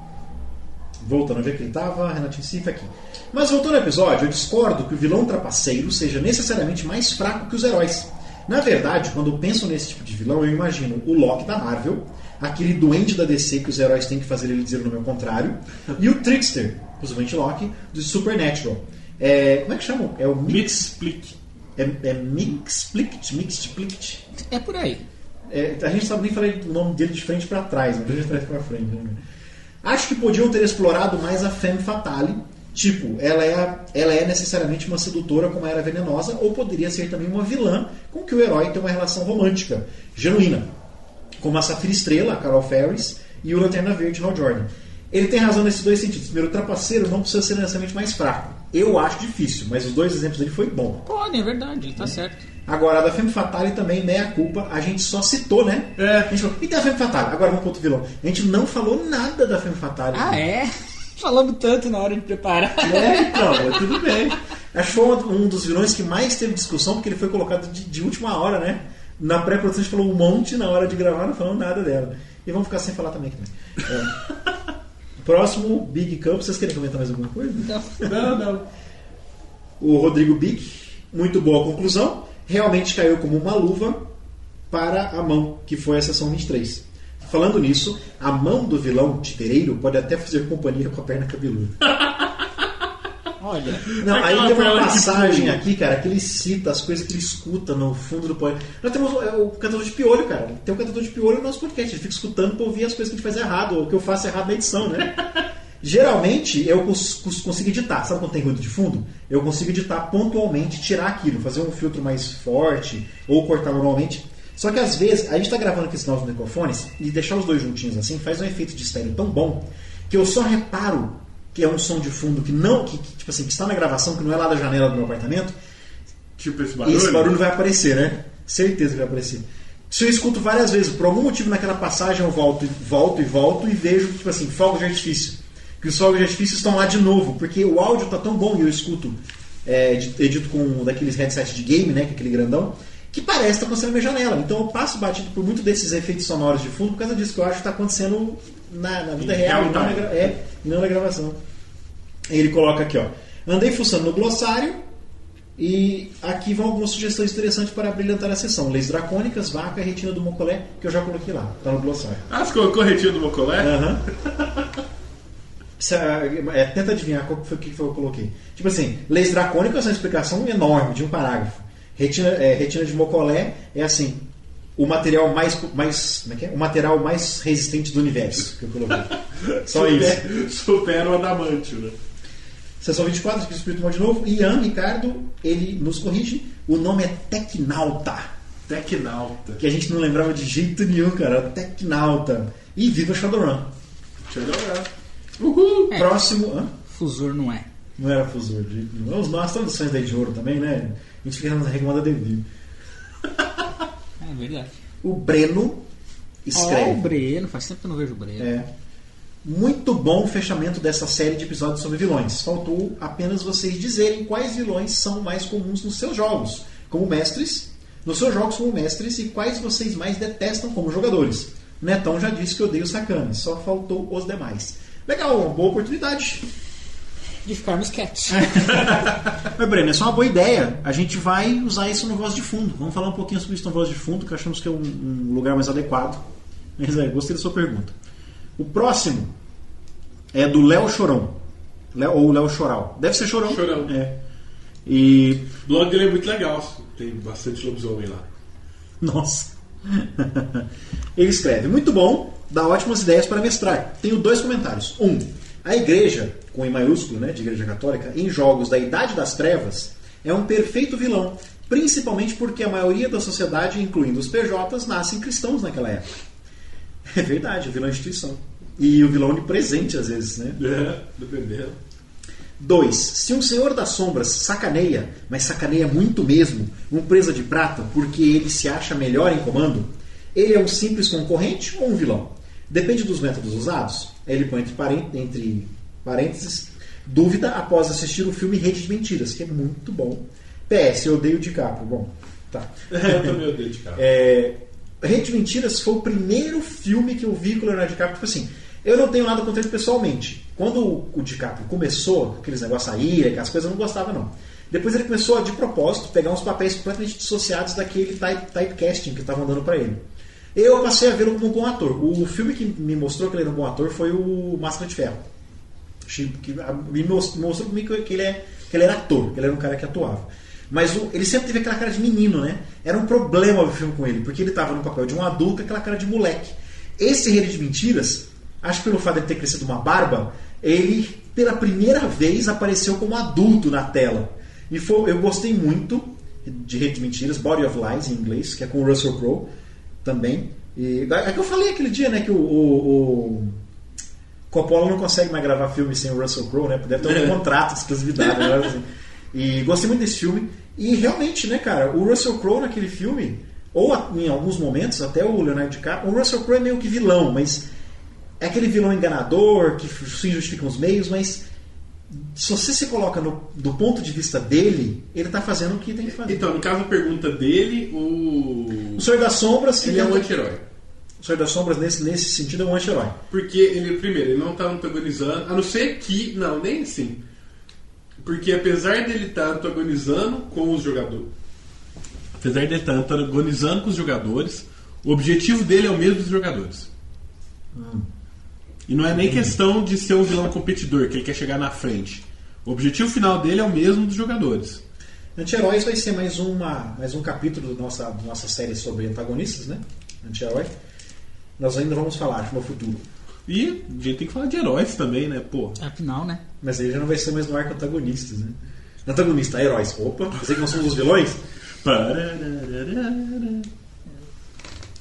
Voltando a ver que ele estava, Renatinho Cif aqui. Mas voltando ao episódio, eu discordo que o vilão trapaceiro seja necessariamente mais fraco que os heróis. Na verdade, quando eu penso nesse tipo de vilão, eu imagino o Loki da Marvel, aquele duende da DC que os heróis têm que fazer ele dizer o nome ao contrário, e o Trickster, possivelmente Loki, do Supernatural. Como é que chamam? É o Mixplict. É Mixplict? É por aí. A gente sabe nem falar o nome dele de frente para trás, mas de trás para frente. Né? Acho que podiam ter explorado mais a Femme Fatale. Tipo, ela é necessariamente uma sedutora como a Era Venenosa, ou poderia ser também uma vilã com que o herói tem uma relação romântica, genuína. Como a Safira Estrela, a Carol Ferris, e o Lanterna Verde, Hal Jordan. Ele tem razão nesses dois sentidos. Primeiro, o trapaceiro não precisa ser necessariamente mais fraco. Eu acho difícil, mas os dois exemplos dele foi bom. Podem, é verdade, ele tá certo. Agora, a da Femme Fatale também, meia culpa, a gente só citou, né? A gente falou, e tem a Femme Fatale? Agora vamos pro outro vilão. A gente não falou nada da Femme Fatale. Ah, é? Falamos tanto na hora de preparar. Então, mas tudo bem. Achou um dos vilões que mais teve discussão, porque ele foi colocado de última hora, né? Na pré-produção a gente falou um monte, na hora de gravar não falamos nada dela. E vamos ficar sem falar também aqui. Próximo, Big Camp. Vocês querem comentar mais alguma coisa? Não. O Rodrigo Big, muito boa conclusão. Realmente caiu como uma luva para a mão, que foi a sessão 23. Falando nisso, a mão do vilão titereiro pode até fazer companhia com a perna cabeluda. Olha. Não, aí tem uma Aquela passagem aqui, cara, que ele cita as coisas que ele escuta no fundo do podcast. Nós temos o cantador de piolho, cara. Tem o cantador de piolho no nosso podcast. Ele fica escutando pra ouvir as coisas que a gente faz errado, ou que eu faço errado na edição, né? Geralmente, eu consigo editar. Sabe quando tem ruído de fundo? Eu consigo editar pontualmente, tirar aquilo, fazer um filtro mais forte, ou cortar normalmente. Só que às vezes, a gente tá gravando aqui os novos microfones, e deixar os dois juntinhos assim, faz um efeito de estéreo tão bom, que eu só reparo que é um som de fundo que não, tipo assim, que está na gravação, que não é lá da janela do meu apartamento. Tipo esse barulho? E esse barulho vai aparecer, né? Certeza que vai aparecer. Se eu escuto várias vezes, por algum motivo naquela passagem eu volto e vejo, tipo assim, fogos de artifício. Que os fogos de artifício estão lá de novo, porque o áudio está tão bom e eu escuto, edito com daqueles headsets de game, né? Que é aquele grandão, que parece estar acontecendo na minha janela. Então eu passo batido por muito desses efeitos sonoros de fundo por causa disso, que eu acho que está acontecendo na vida real e não na gravação. Ele coloca aqui, ó. Andei fuçando no glossário e aqui vão algumas sugestões interessantes para brilhantar a sessão. Leis dracônicas, vaca, retina do mocolé, que eu já coloquei lá, tá no glossário. Ah, você colocou retina do mocolé? Aham. Tenta adivinhar qual foi o que eu coloquei. Tipo assim, leis dracônicas é uma explicação enorme, de um parágrafo. Retina de mocolé é assim, o material mais como é que é? O material mais resistente do universo que eu coloquei. Só isso. Supera o adamantio, né? Sessão 24, aqui o Espírito Mal de novo. Ian Ricardo, ele nos corrige. O nome é Tecnauta. Tecnauta. Que a gente não lembrava de jeito nenhum, cara. Tecnauta. E viva Shadowrun. Shadowrun. Uhul! Próximo. Fusor não é. Não era Fusor. As traduções daí de ouro também, né? A gente fica reclamando de Devil. É verdade. O Breno escreve. O Breno, faz tempo que eu não vejo o Breno. Muito bom o fechamento dessa série de episódios sobre vilões. Faltou apenas vocês dizerem quais vilões são mais comuns nos seus jogos como mestres, e quais vocês mais detestam como jogadores. Netão já disse que odeia os sacanas, só faltou os demais. Legal, uma boa oportunidade de ficarmos quietos. Mas, Breno, é só uma boa ideia. A gente vai usar isso no Voz de Fundo. Vamos falar um pouquinho sobre isso no Voz de Fundo, que achamos que é um lugar mais adequado. Mas gostei da sua pergunta. O próximo é do Léo Chorão. Ou Léo Choral. Deve ser Chorão. Chorão. E o blog dele é muito legal. Tem bastante lobisomem lá. Nossa. Ele escreve: muito bom, dá ótimas ideias para mestrar. Tenho 2 comentários. A igreja, com I maiúsculo, né, de igreja católica, em jogos da Idade das Trevas, é um perfeito vilão, principalmente porque a maioria da sociedade, incluindo os PJs, nascem cristãos naquela época. É verdade, o vilão é instituição. E o vilão onipresente, às vezes, né? Dependendo. 2. Se um senhor das sombras sacaneia, mas sacaneia muito mesmo, um presa de prata porque ele se acha melhor em comando, ele é um simples concorrente ou um vilão? Depende dos métodos usados. Ele põe entre parênteses, dúvida após assistir o filme Rede de Mentiras, que é muito bom. PS, eu odeio o DiCaprio. Bom, tá. Eu também odeio o DiCaprio. Rede de Mentiras foi o primeiro filme que eu vi com o Leonardo DiCaprio. Tipo assim, eu não tenho nada contra ele pessoalmente. Quando o DiCaprio começou, aqueles negócios aí, aquelas coisas, eu não gostava não. Depois ele começou a, de propósito, pegar uns papéis completamente dissociados daquele typecasting que estavam dando pra ele. Eu passei a vê-lo como um bom ator. O filme que me mostrou que ele era um bom ator foi o Máscara de Ferro. Que me mostrou pra mim que ele era ator, que ele era um cara que atuava. Mas ele sempre teve aquela cara de menino, né? Era um problema o filme com ele, porque ele estava no papel de um adulto, aquela cara de moleque. Esse Rede de Mentiras, acho que pelo fato de ele ter crescido uma barba, ele, pela primeira vez, apareceu como adulto na tela. E eu gostei muito de Rede de Mentiras, Body of Lies, em inglês, que é com o Russell Crowe também. É que eu falei aquele dia, né, que o Coppola não consegue mais gravar filme sem o Russell Crowe, né? Deve ter um contrato de exclusividade, né? Assim. E gostei muito desse filme. E realmente, né, cara, o Russell Crowe naquele filme, ou em alguns momentos, até o Leonardo DiCaprio, o Russell Crowe é meio que vilão, mas é aquele vilão enganador, que se justifica os meios, mas se você se coloca do ponto de vista dele, ele tá fazendo o que tem que fazer. Então, no caso, a pergunta dele, o Senhor das Sombras... Ele é um anti-herói. O Senhor das Sombras, nesse sentido, é um anti-herói. Porque ele, primeiro, ele não tá antagonizando, a não ser que... Não, nem assim. Porque apesar dele estar antagonizando com os jogadores... Apesar dele estar antagonizando com os jogadores, o objetivo dele é o mesmo dos jogadores. E não é nem questão de ser um vilão competidor, que ele quer chegar na frente. O objetivo final dele é o mesmo dos jogadores. Anti-heróis vai ser mais um capítulo da nossa série sobre antagonistas, né? Anti-herói. Nós ainda vamos falar no futuro. E a gente tem que falar de heróis também, né? Pô. Afinal, né? Mas ele já não vai ser mais no arco antagonistas, né? Antagonista, heróis. Opa, pensei que nós somos os vilões?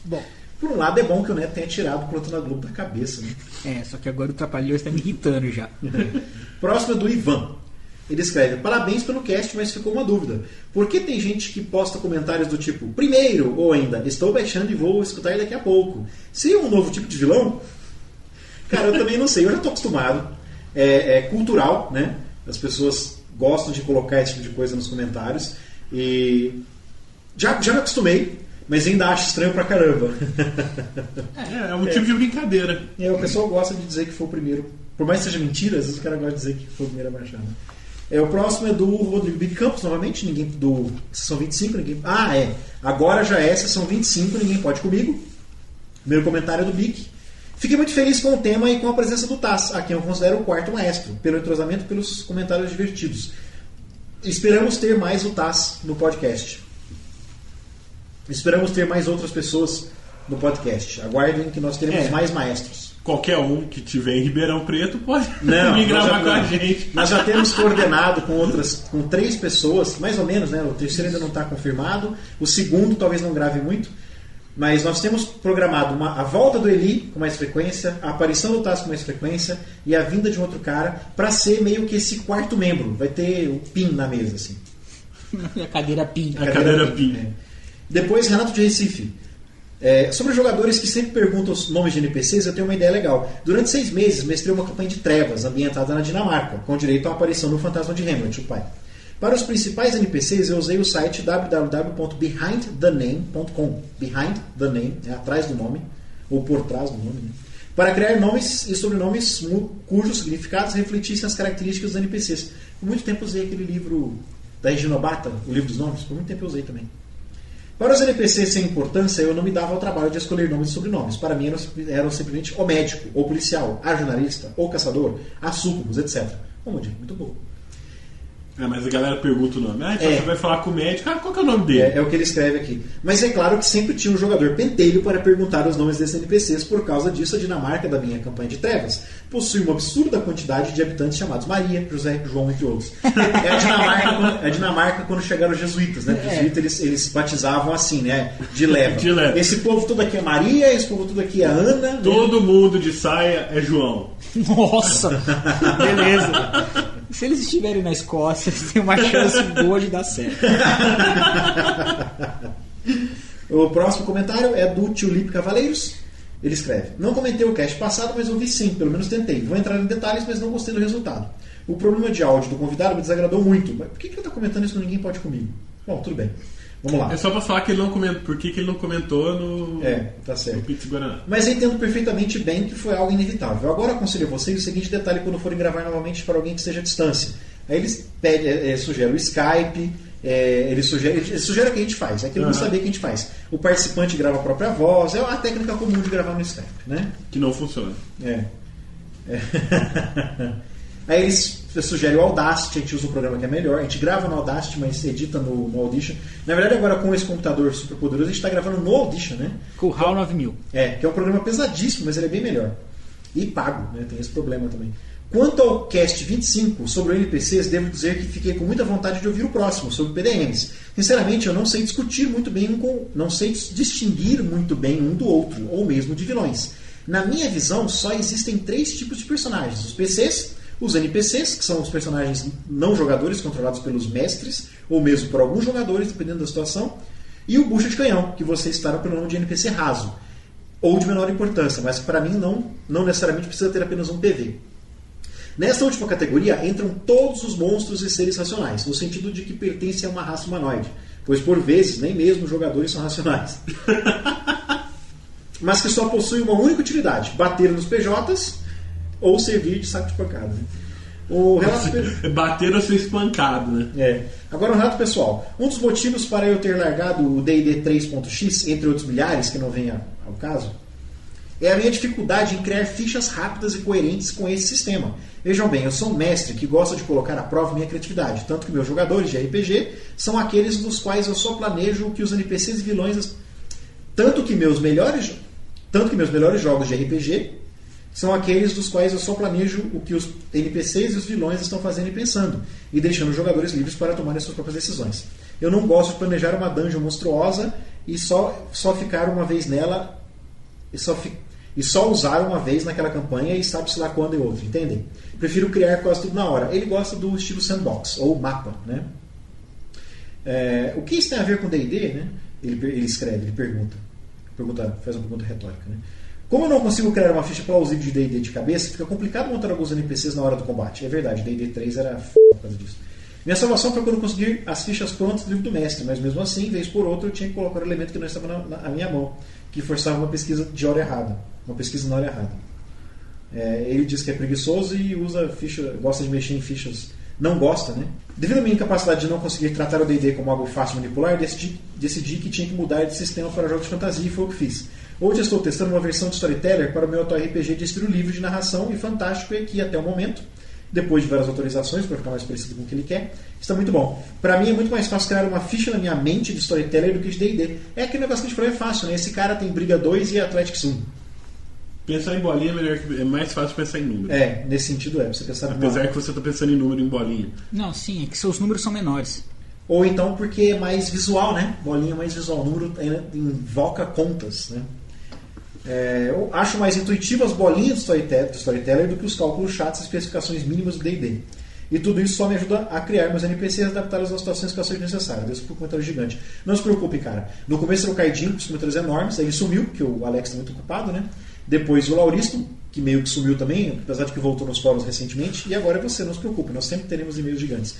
Bom, por um lado é bom que o Neto tenha tirado o Plantão da Globo da cabeça, né? Só que agora o Trapalhões está me irritando já. Próximo é do Ivan. Ele escreve: parabéns pelo cast, mas ficou uma dúvida. Por que tem gente que posta comentários do tipo primeiro, ou ainda, estou baixando e vou escutar daqui a pouco? Seria um novo tipo de vilão? Cara, eu também não sei, eu já estou acostumado. É cultural, né? As pessoas gostam de colocar esse tipo de coisa nos comentários. E já me acostumei, mas ainda acho estranho pra caramba. É um tipo de brincadeira. O pessoal gosta de dizer que foi o primeiro. Por mais que seja mentira, às vezes o cara gosta de dizer que foi o primeiro a baixar, né? O próximo é do Rodrigo Bic Campos, novamente, ninguém do sessão 25, ninguém. Agora já é sessão 25, ninguém pode comigo. Primeiro comentário do Bic. Fiquei muito feliz com o tema e com a presença do Taz, a quem eu considero o quarto maestro, pelo entrosamento e pelos comentários divertidos. Esperamos ter mais o Taz no podcast. Esperamos ter mais outras pessoas no podcast. Aguardem que nós teremos mais maestros. Qualquer um que tiver em Ribeirão Preto pode vir gravar com a gente. Nós já temos coordenado com 3 pessoas, mais ou menos, né? O terceiro ainda não está confirmado. O segundo talvez não grave muito. Mas nós temos programado a volta do Eli com mais frequência, a aparição do Taz com mais frequência e a vinda de um outro cara para ser meio que esse quarto membro. Vai ter o PIN na mesa, assim. A cadeira PIN. A cadeira PIN. Depois, Renato de Recife. Sobre os jogadores que sempre perguntam os nomes de NPCs, eu tenho uma ideia legal. Durante 6 meses, mestrei uma campanha de trevas ambientada na Dinamarca, com direito à aparição do fantasma de Hamlet, o pai. Para os principais NPCs, eu usei o site www.behindthename.com. Behind the name, atrás do nome, ou por trás do nome, né? Para criar nomes e sobrenomes cujos significados refletissem as características dos NPCs. Por muito tempo usei aquele livro da Regina Bata, o livro dos nomes, por muito tempo eu usei também. Para os NPCs sem importância, eu não me dava ao trabalho de escolher nomes e sobrenomes. Para mim eram simplesmente o médico, ou policial, a jornalista, ou caçador, a súcubus, etc. Muito bom. Mas a galera pergunta o nome. Então você vai falar com o médico, qual que é o nome dele? É o que ele escreve aqui. Mas é claro que sempre tinha um jogador pentelho para perguntar os nomes desses NPCs. Por causa disso, a Dinamarca da minha campanha de trevas possui uma absurda quantidade de habitantes chamados Maria, José, João, entre outros. É a Dinamarca quando chegaram os jesuítas, né? Os jesuítas eles batizavam assim, né? De leva. Esse povo todo aqui é Maria, esse povo todo aqui é Ana. Todo mundo de saia é João. Nossa! Beleza. Se eles estiverem na Escócia, eles têm uma chance boa de dar certo. O próximo comentário é do Tulip Cavaleiros. Ele escreve: não comentei o cast passado, mas ouvi sim, pelo menos tentei. Vou entrar em detalhes, mas não gostei do resultado. O problema de áudio do convidado me desagradou muito. Mas por que ele está comentando isso que ninguém pode comigo? Bom, tudo bem. Vamos lá. É só pra falar que ele não comentou. Por que ele não comentou no. Tá certo. No Pizza Guaraná. Mas eu entendo perfeitamente bem que foi algo inevitável. Agora aconselho a vocês o seguinte detalhe quando forem gravar novamente para alguém que esteja à distância. Aí eles sugerem o Skype, ele sugere o que a gente faz. É que ele não sabia o que a gente faz. O participante grava a própria voz. É uma técnica comum de gravar no Skype, né? Que não funciona. Aí eles sugerem o Audacity, a gente usa um programa que é melhor. A gente grava no Audacity, mas edita no Audition. Na verdade, agora com esse computador super poderoso, a gente está gravando no Audition, né? Com o HAL 9000. Que é um programa pesadíssimo, mas ele é bem melhor. E pago, né? Tem esse problema também. Quanto ao cast 25 sobre NPCs, devo dizer que fiquei com muita vontade de ouvir o próximo, sobre PDMs. Sinceramente, eu não sei discutir muito bem não sei distinguir muito bem um do outro, ou mesmo de vilões. Na minha visão, só existem 3 tipos de personagens: os PCs, os NPCs, que são os personagens não jogadores controlados pelos mestres, ou mesmo por alguns jogadores, dependendo da situação, e o bucha de canhão, que vocês citaram pelo nome de NPC raso, ou de menor importância, mas para mim não necessariamente precisa ter apenas um PV. Nesta última categoria entram todos os monstros e seres racionais, no sentido de que pertencem a uma raça humanoide, pois por vezes nem mesmo os jogadores são racionais. Mas que só possuem uma única utilidade: bater nos PJs ou servir de saco de pancada. O relato bater ou ser espancado, né? Agora um relato pessoal. Um dos motivos para eu ter largado o D&D 3.x, entre outros milhares que não vem ao caso, é a minha dificuldade em criar fichas rápidas e coerentes com esse sistema. Vejam bem, eu sou um mestre que gosta de colocar à prova minha criatividade, tanto que meus jogadores de RPG são aqueles dos quais eu só planejo que os NPCs e vilões... Tanto que meus melhores jogos de RPG são aqueles dos quais eu só planejo o que os NPCs e os vilões estão fazendo e pensando, e deixando os jogadores livres para tomarem suas próprias decisões. Eu não gosto de planejar uma dungeon monstruosa e só ficar uma vez nela e só usar uma vez naquela campanha e sabe-se lá quando e outro, entendem? Prefiro criar quase tudo na hora. Ele gosta do estilo sandbox, ou mapa, né? O que isso tem a ver com D&D, né? Ele escreve, ele pergunta, faz uma pergunta retórica, né? Como eu não consigo criar uma ficha plausível de D&D de cabeça, fica complicado montar alguns NPCs na hora do combate. É verdade, D&D 3 era por causa disso. Minha salvação foi quando conseguir as fichas prontas do livro do mestre, mas mesmo assim, vez por outra, eu tinha que colocar um elemento que não estava na minha mão, que forçava uma pesquisa de hora errada. Uma pesquisa na hora errada. Ele diz que é preguiçoso e usa ficha, gosta de mexer em fichas. Não gosta, né? Devido à minha incapacidade de não conseguir tratar o D&D como algo fácil de manipular, decidi que tinha que mudar de sistema para jogos de fantasia e foi o que fiz. Hoje estou testando uma versão de Storyteller para o meu atual RPG de estilo livre de narração, e fantástico é que até o momento, depois de várias autorizações para ficar mais parecido com o que ele quer, está muito bom. Para mim é muito mais fácil criar uma ficha na minha mente de Storyteller do que de D&D. É aquele negócio que a gente falou, é fácil, né? Esse cara tem Briga 2 e Athletics 1. Pensar em bolinha é mais fácil pensar em número. Nesse sentido você pensar apesar que você está pensando em número em bolinha. Não, sim, é que seus números são menores. Ou então porque é mais visual, né? Bolinha é mais visual. O número invoca contas, né? Eu acho mais intuitivo as bolinhas do Storyteller do que os cálculos chatos e especificações mínimas do D&D. E tudo isso só me ajuda a criar meus NPCs e adaptá-los às situações que acham necessárias. Deus por um comentário gigante. Não se preocupe, cara. No começo era o Caidinho, com os comentários enormes, aí ele sumiu, porque o Alex está muito ocupado, né? Depois o Lauristo, que meio que sumiu também, apesar de que voltou nos fóruns recentemente, e agora é você, não se preocupe, nós sempre teremos e-mails gigantes.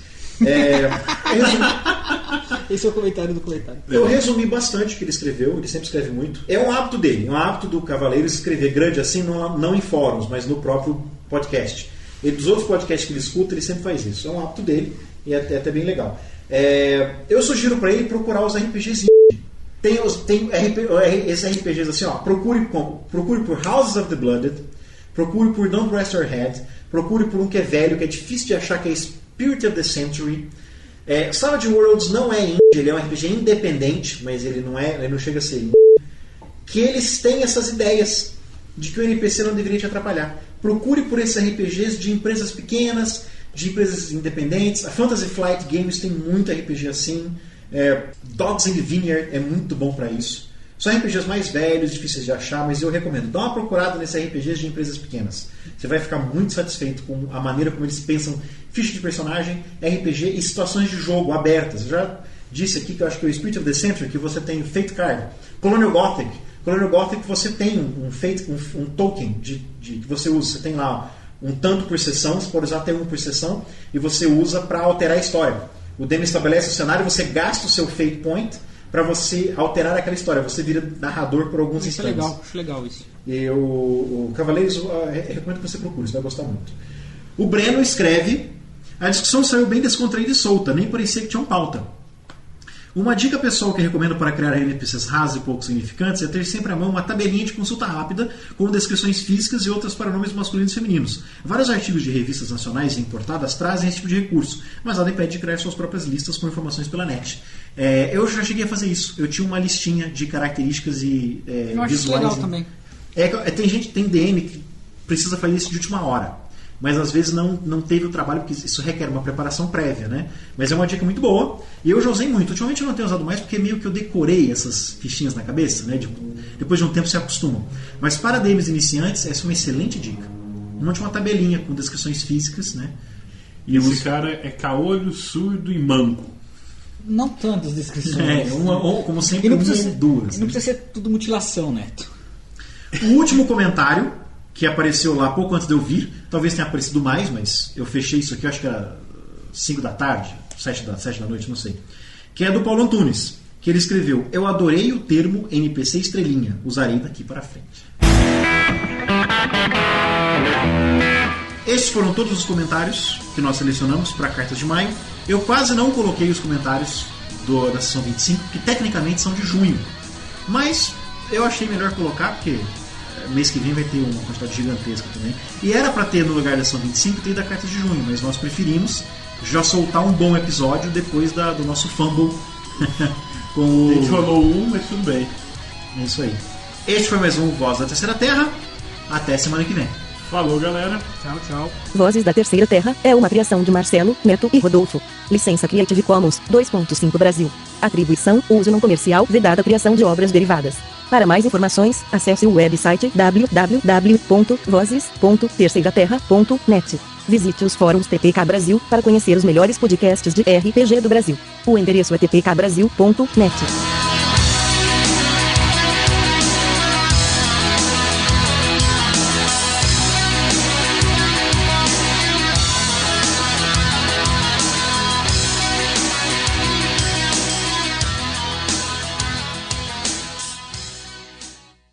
Esse é o comentário do comentário. Eu resumi bastante o que ele escreveu, ele sempre escreve muito. É um hábito dele, é um hábito do Cavaleiro escrever grande assim, não em fóruns, mas no próprio podcast. Dos outros podcasts que ele escuta, ele sempre faz isso. É um hábito dele e é até bem legal. Eu sugiro para ele procurar os RPGs indie. Tem esses RPGs assim, procure por Houses of the Blooded, procure por Don't Rest Your Head, procure por um que é velho, que é difícil de achar, que Spirit of the Century. Savage Worlds não é indie, ele é um RPG independente, mas ele não chega a ser indie. Que eles têm essas ideias de que o NPC não deveria te atrapalhar. Procure por esses RPGs de empresas pequenas, de empresas independentes. A Fantasy Flight Games tem muito RPG assim. Dogs in the Vineyard é muito bom para isso. São RPGs mais velhos, difíceis de achar, mas eu recomendo. Dá uma procurada nesses RPGs de empresas pequenas. Você vai ficar muito satisfeito com a maneira como eles pensam ficha de personagem, RPG e situações de jogo abertas. Eu já disse aqui que eu acho que o Spirit of the Century, que você tem Fate Card. Colonial Gothic você tem um token que você usa. Você tem lá um tanto por sessão, você pode usar até um por sessão, e você usa para alterar a história. O DM estabelece o cenário, você gasta o seu Fate Point para você alterar aquela história. Você vira narrador por alguns instantes. Acho legal isso. E o Cavaleiros, recomendo que você procure, você vai gostar muito. O Breno escreve: a discussão saiu bem descontraída e solta, nem parecia que tinha pauta. Uma dica pessoal que recomendo para criar NPCs rasos e pouco significantes é ter sempre à mão uma tabelinha de consulta rápida com descrições físicas e outros pronomes masculinos e femininos. Vários artigos de revistas nacionais e importadas trazem esse tipo de recurso, mas nada impede de criar suas próprias listas com informações pela net. Eu já cheguei a fazer isso. Eu tinha uma listinha de características e eu acho visuais. Legal também. Tem DM que precisa fazer isso de última hora. Mas às vezes não teve o trabalho, porque isso requer uma preparação prévia, né? Mas é uma dica muito boa, e eu já usei muito. Ultimamente eu não tenho usado mais, porque meio que eu decorei essas fichinhas na cabeça, né? Depois de um tempo se acostumam. Mas para DMs iniciantes, essa é uma excelente dica. Monte uma tabelinha com descrições físicas, né? E esse cara é caolho, surdo e manco. Não tantas descrições. Como sempre, uma ou duas. Não precisa ser tudo mutilação, Neto. O último comentário, que apareceu lá pouco antes de eu vir, talvez tenha aparecido mais, mas eu fechei isso aqui, eu acho que era 5 da tarde, 7 da noite, não sei. Que é do Paulo Antunes, que ele escreveu: eu adorei o termo NPC estrelinha, usarei daqui para frente. Estes foram todos os comentários que nós selecionamos para Cartas de Maio. Eu quase não coloquei os comentários da sessão 25, que tecnicamente são de junho, mas eu achei melhor colocar, porque mês que vem vai ter uma quantidade gigantesca também. E era para ter no lugar da sessão 25 ter da carta de junho, mas nós preferimos já soltar um bom episódio depois do nosso fumble. A gente falou mas tudo bem. É isso aí. Este foi mais um Voz da Terceira Terra. Até semana que vem. Falou, galera. Tchau, tchau. Vozes da Terceira Terra é uma criação de Marcelo, Neto e Rodolfo. Licença Creative Commons 2.5 Brasil. Atribuição, uso não comercial, vedada criação de obras derivadas. Para mais informações, acesse o website www.vozes.terceiraterra.net. Visite os fóruns TPK Brasil para conhecer os melhores podcasts de RPG do Brasil. O endereço é tpkbrasil.net.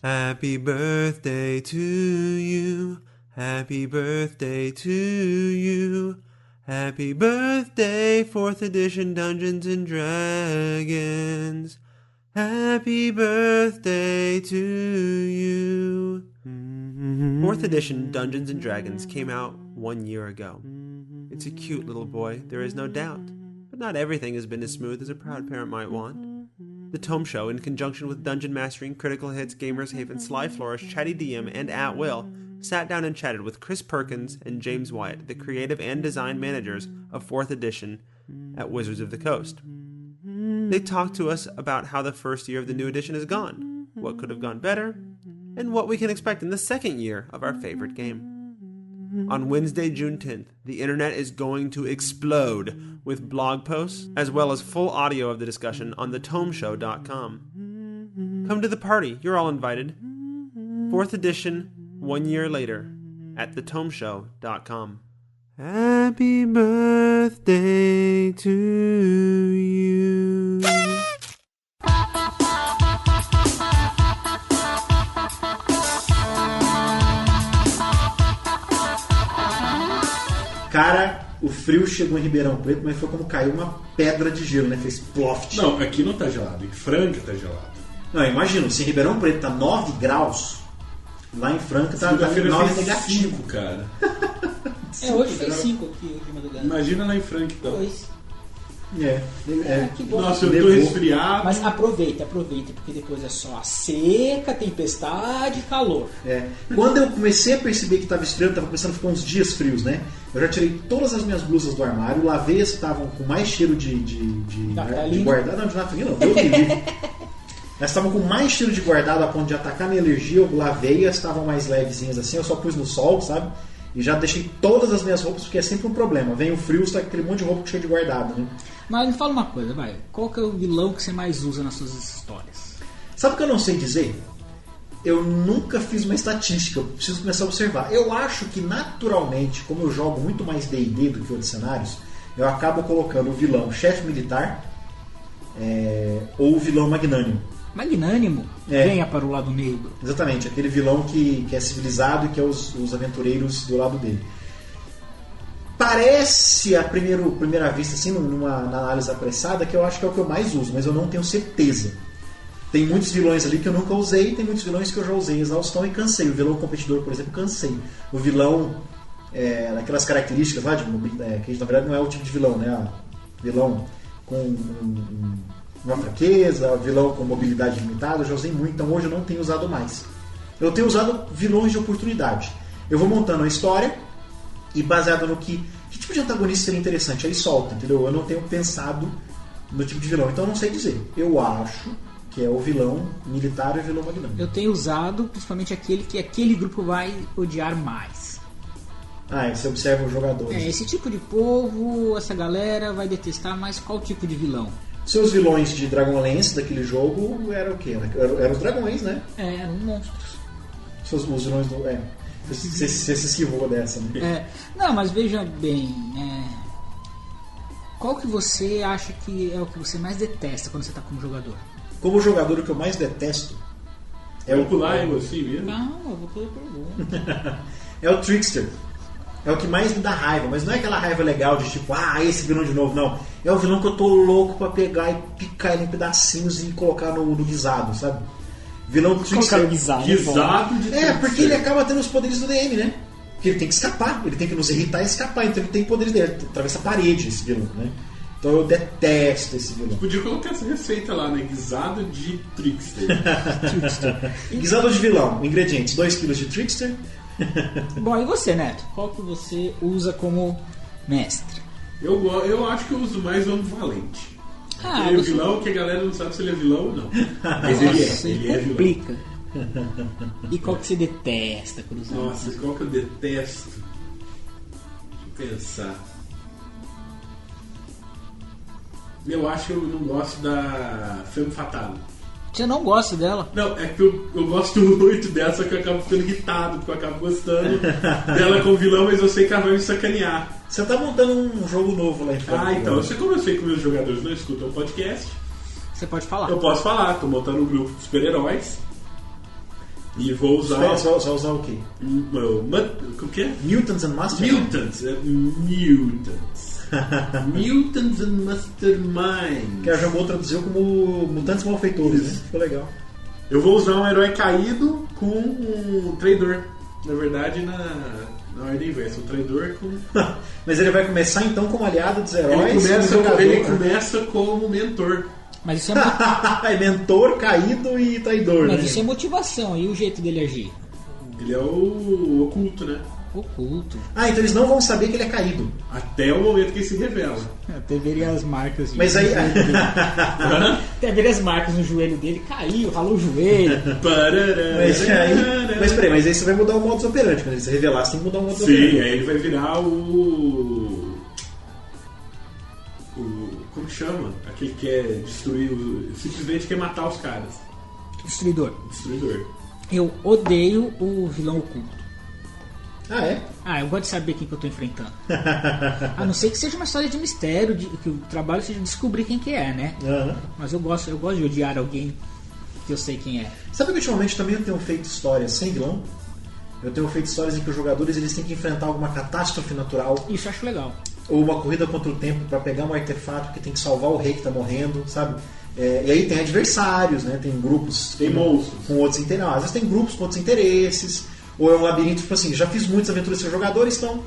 Happy birthday to you. Happy birthday to you. Happy birthday, 4th edition Dungeons and Dragons. Happy birthday to you. 4th edition Dungeons and Dragons came out 1 year ago. It's a cute little boy, there is no doubt. But not everything has been as smooth as a proud parent might want. The Tome Show, in conjunction with Dungeon Mastering, Critical Hits, Gamers Haven, Sly Flourish, Chatty DM, and At Will, sat down and chatted with Chris Perkins and James Wyatt, the creative and design managers of 4th edition at Wizards of the Coast. They talked to us about how the first year of the new edition has gone, what could have gone better, and what we can expect in the second year of our favorite game. On Wednesday, June 10th, the internet is going to explode with blog posts, as well as full audio of the discussion on thetomeshow.com. Come to the party, you're all invited. 4th edition, 1 year later, at thetomeshow.com. Happy birthday to you. Cara, o frio chegou em Ribeirão Preto, mas foi como caiu uma pedra de gelo, né? Fez ploft. Não, aqui não tá gelado, em Franca tá gelado. Não, imagina, se em Ribeirão Preto tá 9 graus, lá em Franca tá 9 negativo. 5, cara. Hoje fez 5 aqui de madrugada. Imagina lá em Frank, então. 2. Que bom. Nossa, eu tô Levou. resfriado. Mas aproveita, porque depois é só a seca, tempestade e calor. Quando eu comecei a perceber que estava esfriando, estava começando a ficar uns dias frios, né? Eu já tirei todas as minhas blusas do armário, lavei as que estavam com mais cheiro de guardado. Não, de naftalina não, Deus me livre. Elas estavam com mais cheiro de guardado a ponto de atacar minha alergia, eu lavei, elas estavam mais levezinhas assim, eu só pus no sol, sabe? E já deixei todas as minhas roupas, porque é sempre um problema. Vem o frio, você tá com aquele monte de roupa cheio de guardado, né? Mas me fala uma coisa, vai. Qual que é o vilão que você mais usa nas suas histórias? Sabe o que eu não sei dizer? Eu nunca fiz uma estatística, eu preciso começar a observar. Eu acho que naturalmente, como eu jogo muito mais D&D do que outros cenários, eu acabo colocando o vilão chefe militar ou o vilão magnânimo. Magnânimo? Venha para o lado negro. Exatamente, aquele vilão que é civilizado e que é os aventureiros do lado dele. Parece à primeira vista, assim, na análise apressada, que eu acho que é o que eu mais uso, mas eu não tenho certeza. Tem muitos vilões ali que eu nunca usei, tem muitos vilões que eu já usei em exaustão e cansei. O vilão competidor, por exemplo, cansei. O vilão, naquelas características lá, que na verdade não é o tipo de vilão, né? Vilão com uma fraqueza, vilão com mobilidade limitada, eu já usei muito, então hoje eu não tenho usado mais. Eu tenho usado vilões de oportunidade. Eu vou montando a história e baseado no que tipo de antagonista seria interessante, ele solta, entendeu? Eu não tenho pensado no tipo de vilão, então eu não sei dizer. Eu acho que é o vilão militar e o vilão magnânimo. Eu tenho usado principalmente aquele que aquele grupo vai odiar mais. Você observa os jogadores. Esse tipo de povo, essa galera vai detestar, mas qual tipo de vilão? Seus vilões de Dragonlance daquele jogo eram o quê? Eram os dragões, né? Eram monstros. Os vilões do... Você se esquivou dessa, né? Não, mas veja bem, qual que você acha que é o que você mais detesta quando você está como jogador? Como jogador, o que eu mais detesto é o pular assim mesmo? Não, eu vou fazer pergunta. É o Trickster. É o que mais me dá raiva, mas não é aquela raiva legal de tipo, esse vilão de novo, não. É o vilão que eu tô louco pra pegar e picar ele em pedacinhos e colocar no guisado, sabe? Vilão Trickster. Guisado de porque ele acaba tendo os poderes do DM, né? Porque ele tem que escapar, ele tem que nos irritar e escapar, então ele tem poderes dele, atravessa a parede esse vilão, né? Então eu detesto esse vilão. Podia colocar essa receita lá, né? Guisado de Trickster. Guisado de vilão, ingredientes: 2 kg de Trickster. Bom, e você, Neto? Qual que você usa como mestre? Eu acho que eu uso mais o ambivalente. Ele é vilão que a galera não sabe se ele é vilão ou não. Mas ele é vilão. Complica. E qual que você detesta, Cruzão? Nossa, qual que eu detesto? Deixa eu pensar. Eu acho que eu não gosto da Femme Fatale. Você não gosta dela? Não, é que eu gosto muito dela, só que eu acabo ficando irritado, porque eu acabo gostando dela como vilão, mas eu sei que ela vai me sacanear. Você tá montando um jogo novo lá em fora. Então, como eu sei que meus jogadores não escutam o podcast, você pode falar. Eu posso falar, tô montando um grupo de super-heróis e vou usar... Só usar o quê? O que é? Mutants and Masterminds. Mutants. Mutants and Masterminds. Que a Jambô traduziu como Mutantes Malfeitores, né? Ficou legal. Eu vou usar um herói caído com um traidor. Na verdade, na ordem inversa. Um traidor com... Mas ele vai começar então como aliado dos heróis? Ele começa como mentor. Mas isso é é mentor, caído e traidor. Mas né? isso é motivação. E o jeito dele agir? Ele é o oculto, né? Oculto. Então eles não vão saber que ele é caído. Até o momento que ele se revela. Até veria as marcas. Mas aí... Até veria as marcas no joelho dele. Caiu, ralou o joelho. Mas peraí, mas aí você vai mudar o modus operandi. Quando ele se revelar, você tem que mudar o modus operandi. Sim, aí ele vai virar o... Como que chama? Aquele que quer destruir... Simplesmente quer matar os caras. Destruidor. Eu odeio o vilão oculto. Eu gosto de saber quem que eu tô enfrentando. A não ser que seja uma história de mistério, que o trabalho seja descobrir quem que é, né? Mas eu gosto de odiar alguém que eu sei quem é. Sabe que ultimamente também eu tenho feito histórias sem vilão? Eu tenho feito histórias em que os jogadores eles têm que enfrentar alguma catástrofe natural. Isso eu acho legal. Ou uma corrida contra o tempo para pegar um artefato que tem que salvar o rei que tá morrendo, sabe? E aí tem adversários, né? Tem grupos... Tem monstros. Com outros interesses. Às vezes tem grupos com outros interesses. Ou é um labirinto, tipo assim, já fiz muitas aventuras sem jogadores, então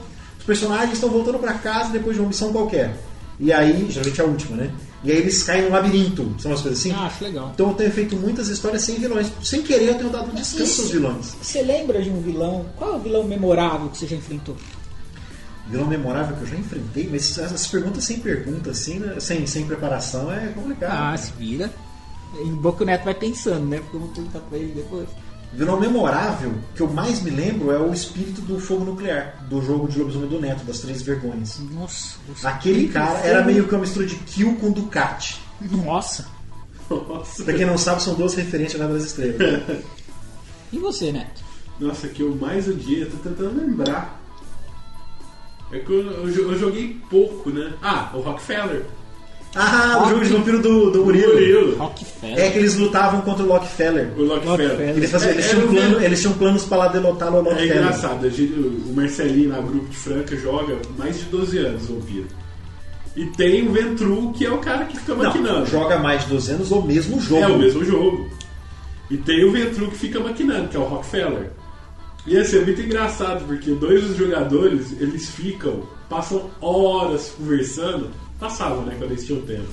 personagens estão voltando pra casa depois de uma missão qualquer. E aí, geralmente é a última, né? E aí eles caem no labirinto, são umas coisas assim. Ah, acho legal. Então eu tenho feito muitas histórias sem vilões. Sem querer eu tenho dado descanso aos vilões. Você lembra de um vilão? Qual é o vilão memorável que você já enfrentou? Vilão memorável que eu já enfrentei, mas essas perguntas sem pergunta, assim, né? sem preparação, é complicado. Ah, se vira. Em boca o Neto vai pensando, né? Porque eu vou perguntar pra ele depois. Vilão memorável que eu mais me lembro é o espírito do fogo nuclear, do jogo de lobisomem do Neto, das 3 vergonhas. Nossa. Aquele cara era meio que uma mistura de Kill com Ducati. Nossa. Pra quem não sabe, são 2 referências na das Estrelas. E você, Neto? Nossa, que eu mais odiei, eu tô tentando lembrar. É que eu joguei pouco, né? Ah, o Rockefeller. Ah, o jogo de vampiro do Murilo. Rockefeller. É que eles lutavam contra o Rockefeller. O Rockefeller. Eles tinham planos pra derrotá-lo ao É Rockefeller. engraçado, o Marcelinho na grupo de Franca joga mais de 12 anos vampiro. E tem o Ventru, que é o cara que fica maquinando. Não, joga mais de 12 anos o mesmo jogo. É o mesmo jogo. E tem o Ventru que fica maquinando, que é o Rockefeller. E assim, é muito engraçado, porque 2 dos jogadores, eles passam horas conversando, passavam, né, quando eles tinham tempo,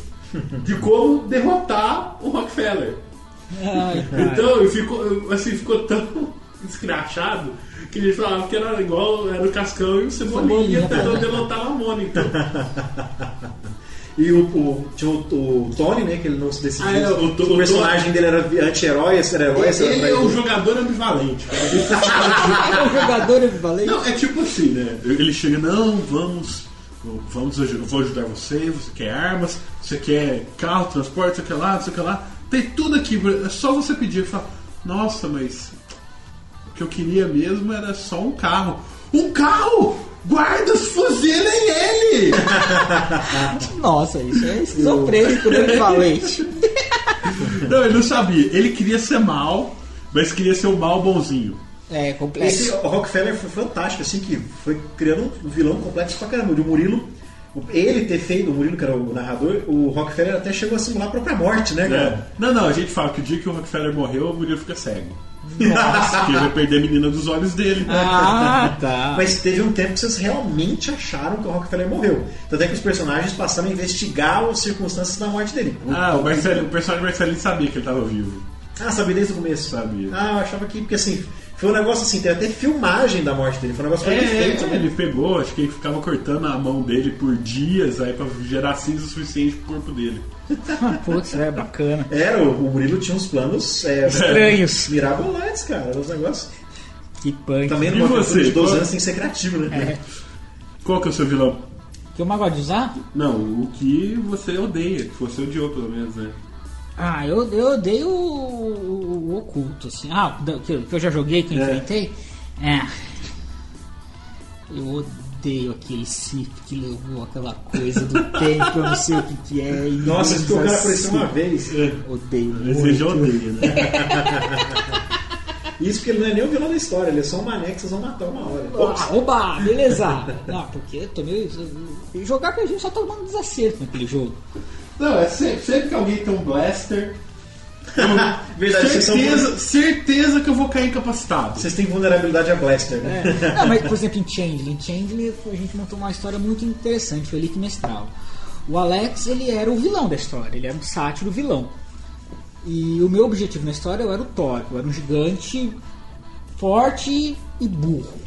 de como derrotar o Rockefeller. Ai, Então, ficou tão escrachado que eles falavam que era igual, era o Cascão e o Cebolinha tentando derrotar a Mônica. E tinha o Tony, né? Que ele não se decidiu. O personagem dele era anti-herói, era herói. Ele é um jogador ambivalente. É um jogador ambivalente? Não, é tipo assim, né? Ele chega, não, eu vou ajudar você quer armas, você quer carro, transporte, não sei o que lá. Tem tudo aqui, é só você pedir. Eu falo, nossa, mas o que eu queria mesmo era só um carro. Um carro! Guardas fuzilem ele! Nossa, isso é esquizofrênico, ambivalente. Não, ele não sabia. Ele queria ser mal, mas queria ser o mal bonzinho. É, complexo. O Rockefeller foi fantástico, assim, que foi criando um vilão complexo pra caramba. O Murilo, ele ter feito, o Murilo, que era o narrador, o Rockefeller até chegou a simular a própria morte, né, cara? Não, a gente fala que o dia que o Rockefeller morreu, o Murilo fica cego. Nossa, porque ele vai perder a menina dos olhos dele. Ah, tá. Mas teve um tempo que vocês realmente acharam que o Rockefeller morreu. Tanto é que os personagens passaram a investigar as circunstâncias da morte dele. O personagem Marcelinho sabia que ele estava vivo. Ah, sabia desde o começo? Sabia. Ah, eu achava que, porque assim, foi um negócio assim, teve até filmagem da morte dele, foi um negócio muito feito. Ele pegou, acho que ele ficava cortando a mão dele por dias aí pra gerar cinza o suficiente pro corpo dele. Putz, é bacana. O Murilo tinha uns planos estranhos, mirabolantes, cara, os negócios. Que punk. Também numa criatura de 12 anos tem que ser criativo, né? É. Qual que é o seu vilão? Que eu gosto de usar? Não, o que você odeia, que você odiou pelo menos, né? Ah, eu odeio o oculto, assim. Ah, que eu já joguei, que eu enfrentei. Eu odeio aquele Sith que levou aquela coisa do tempo, eu não sei o que é. Nossa, esse cara apareceu uma vez. Odeio muito. Você já odeia, né? Isso porque ele não é nem o vilão da história, ele é só um mané que vocês vão matar uma hora. Oba, beleza. Não, porque eu tô meio... Jogar com a gente só tá tomando desacerto naquele jogo. Não, é sempre que alguém tem um blaster... Verdade, certeza que eu vou cair incapacitado. Vocês têm vulnerabilidade a blaster, né? Não, mas por exemplo em Changeling a gente montou uma história muito interessante, foi ali que mestrava. O Alex, ele era o vilão da história, ele era um sátiro vilão. E o meu objetivo na história eu era o Thor, eu era um gigante forte e burro.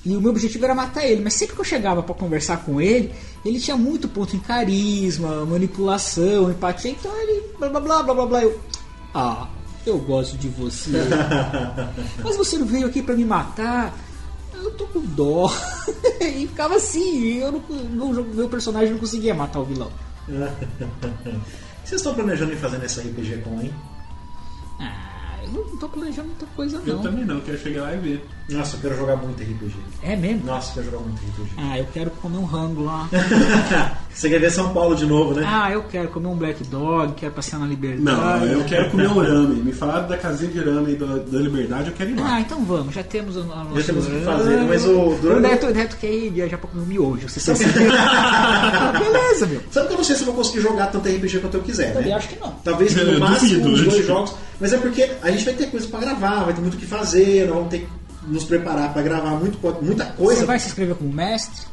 E o meu objetivo era matar ele, mas sempre que eu chegava pra conversar com ele tinha muito ponto em carisma, manipulação, empatia, então ele blá blá blá blá blá blá. Eu gosto de você. Mas você não veio aqui pra me matar? Eu tô com dó. E ficava assim, meu personagem não conseguia matar o vilão. Vocês estão planejando em fazer nessa RPG com, hein? Eu não tô planejando muita coisa, não. Eu também não, quero chegar lá e ver. Nossa, eu quero jogar muito RPG. É mesmo? Nossa, eu quero jogar muito RPG. Eu quero comer um rango lá. Você quer ver São Paulo de novo, né? Eu quero comer um Black Dog, quero passear na Liberdade. Não, eu quero comer um ramen. Me falaram da casinha de ramen da Liberdade, eu quero ir lá. Então vamos, já temos o nosso... Já temos o que fazer, mas o Neto quer ir viajar pra comer um miojo, você sabe? Beleza, meu. Sabe que eu não sei se eu vou conseguir jogar tanto RPG quanto eu quiser, né? Também acho que não. Talvez no máximo uns 2 jogos, mas é porque a gente vai ter coisa pra gravar, vai ter muito o que fazer, não vamos ter nos preparar para gravar muita coisa. Você vai se inscrever como mestre?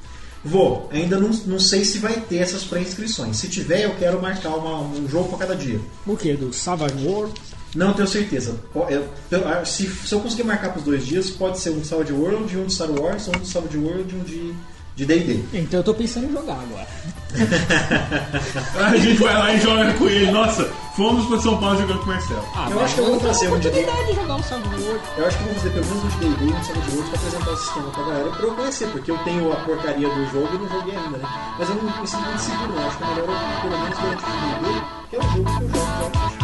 Vou. Ainda não sei se vai ter essas pré-inscrições. Se tiver, eu quero marcar um jogo para cada dia. O que? Do Savage World? Não tenho certeza. Se eu conseguir marcar para os 2 dias, pode ser um de Savage World, um de Star Wars, um de Savage World e um de D&D. Então eu tô pensando em jogar agora. A gente vai lá e joga com ele. Nossa, fomos pra São Paulo jogando com o Marcelo. Eu acho que eu vou fazer um de D&D. de jogar um Savage World. Eu acho que eu vou fazer pelo menos um de D&D e um de Savage World para apresentar o sistema pra galera, pra eu conhecer, porque eu tenho a porcaria do jogo e não joguei ainda, né? Mas eu não me sinto muito seguro, não. Acho que é melhor eu, pelo menos durante o D&D, que é o jogo que eu jogo.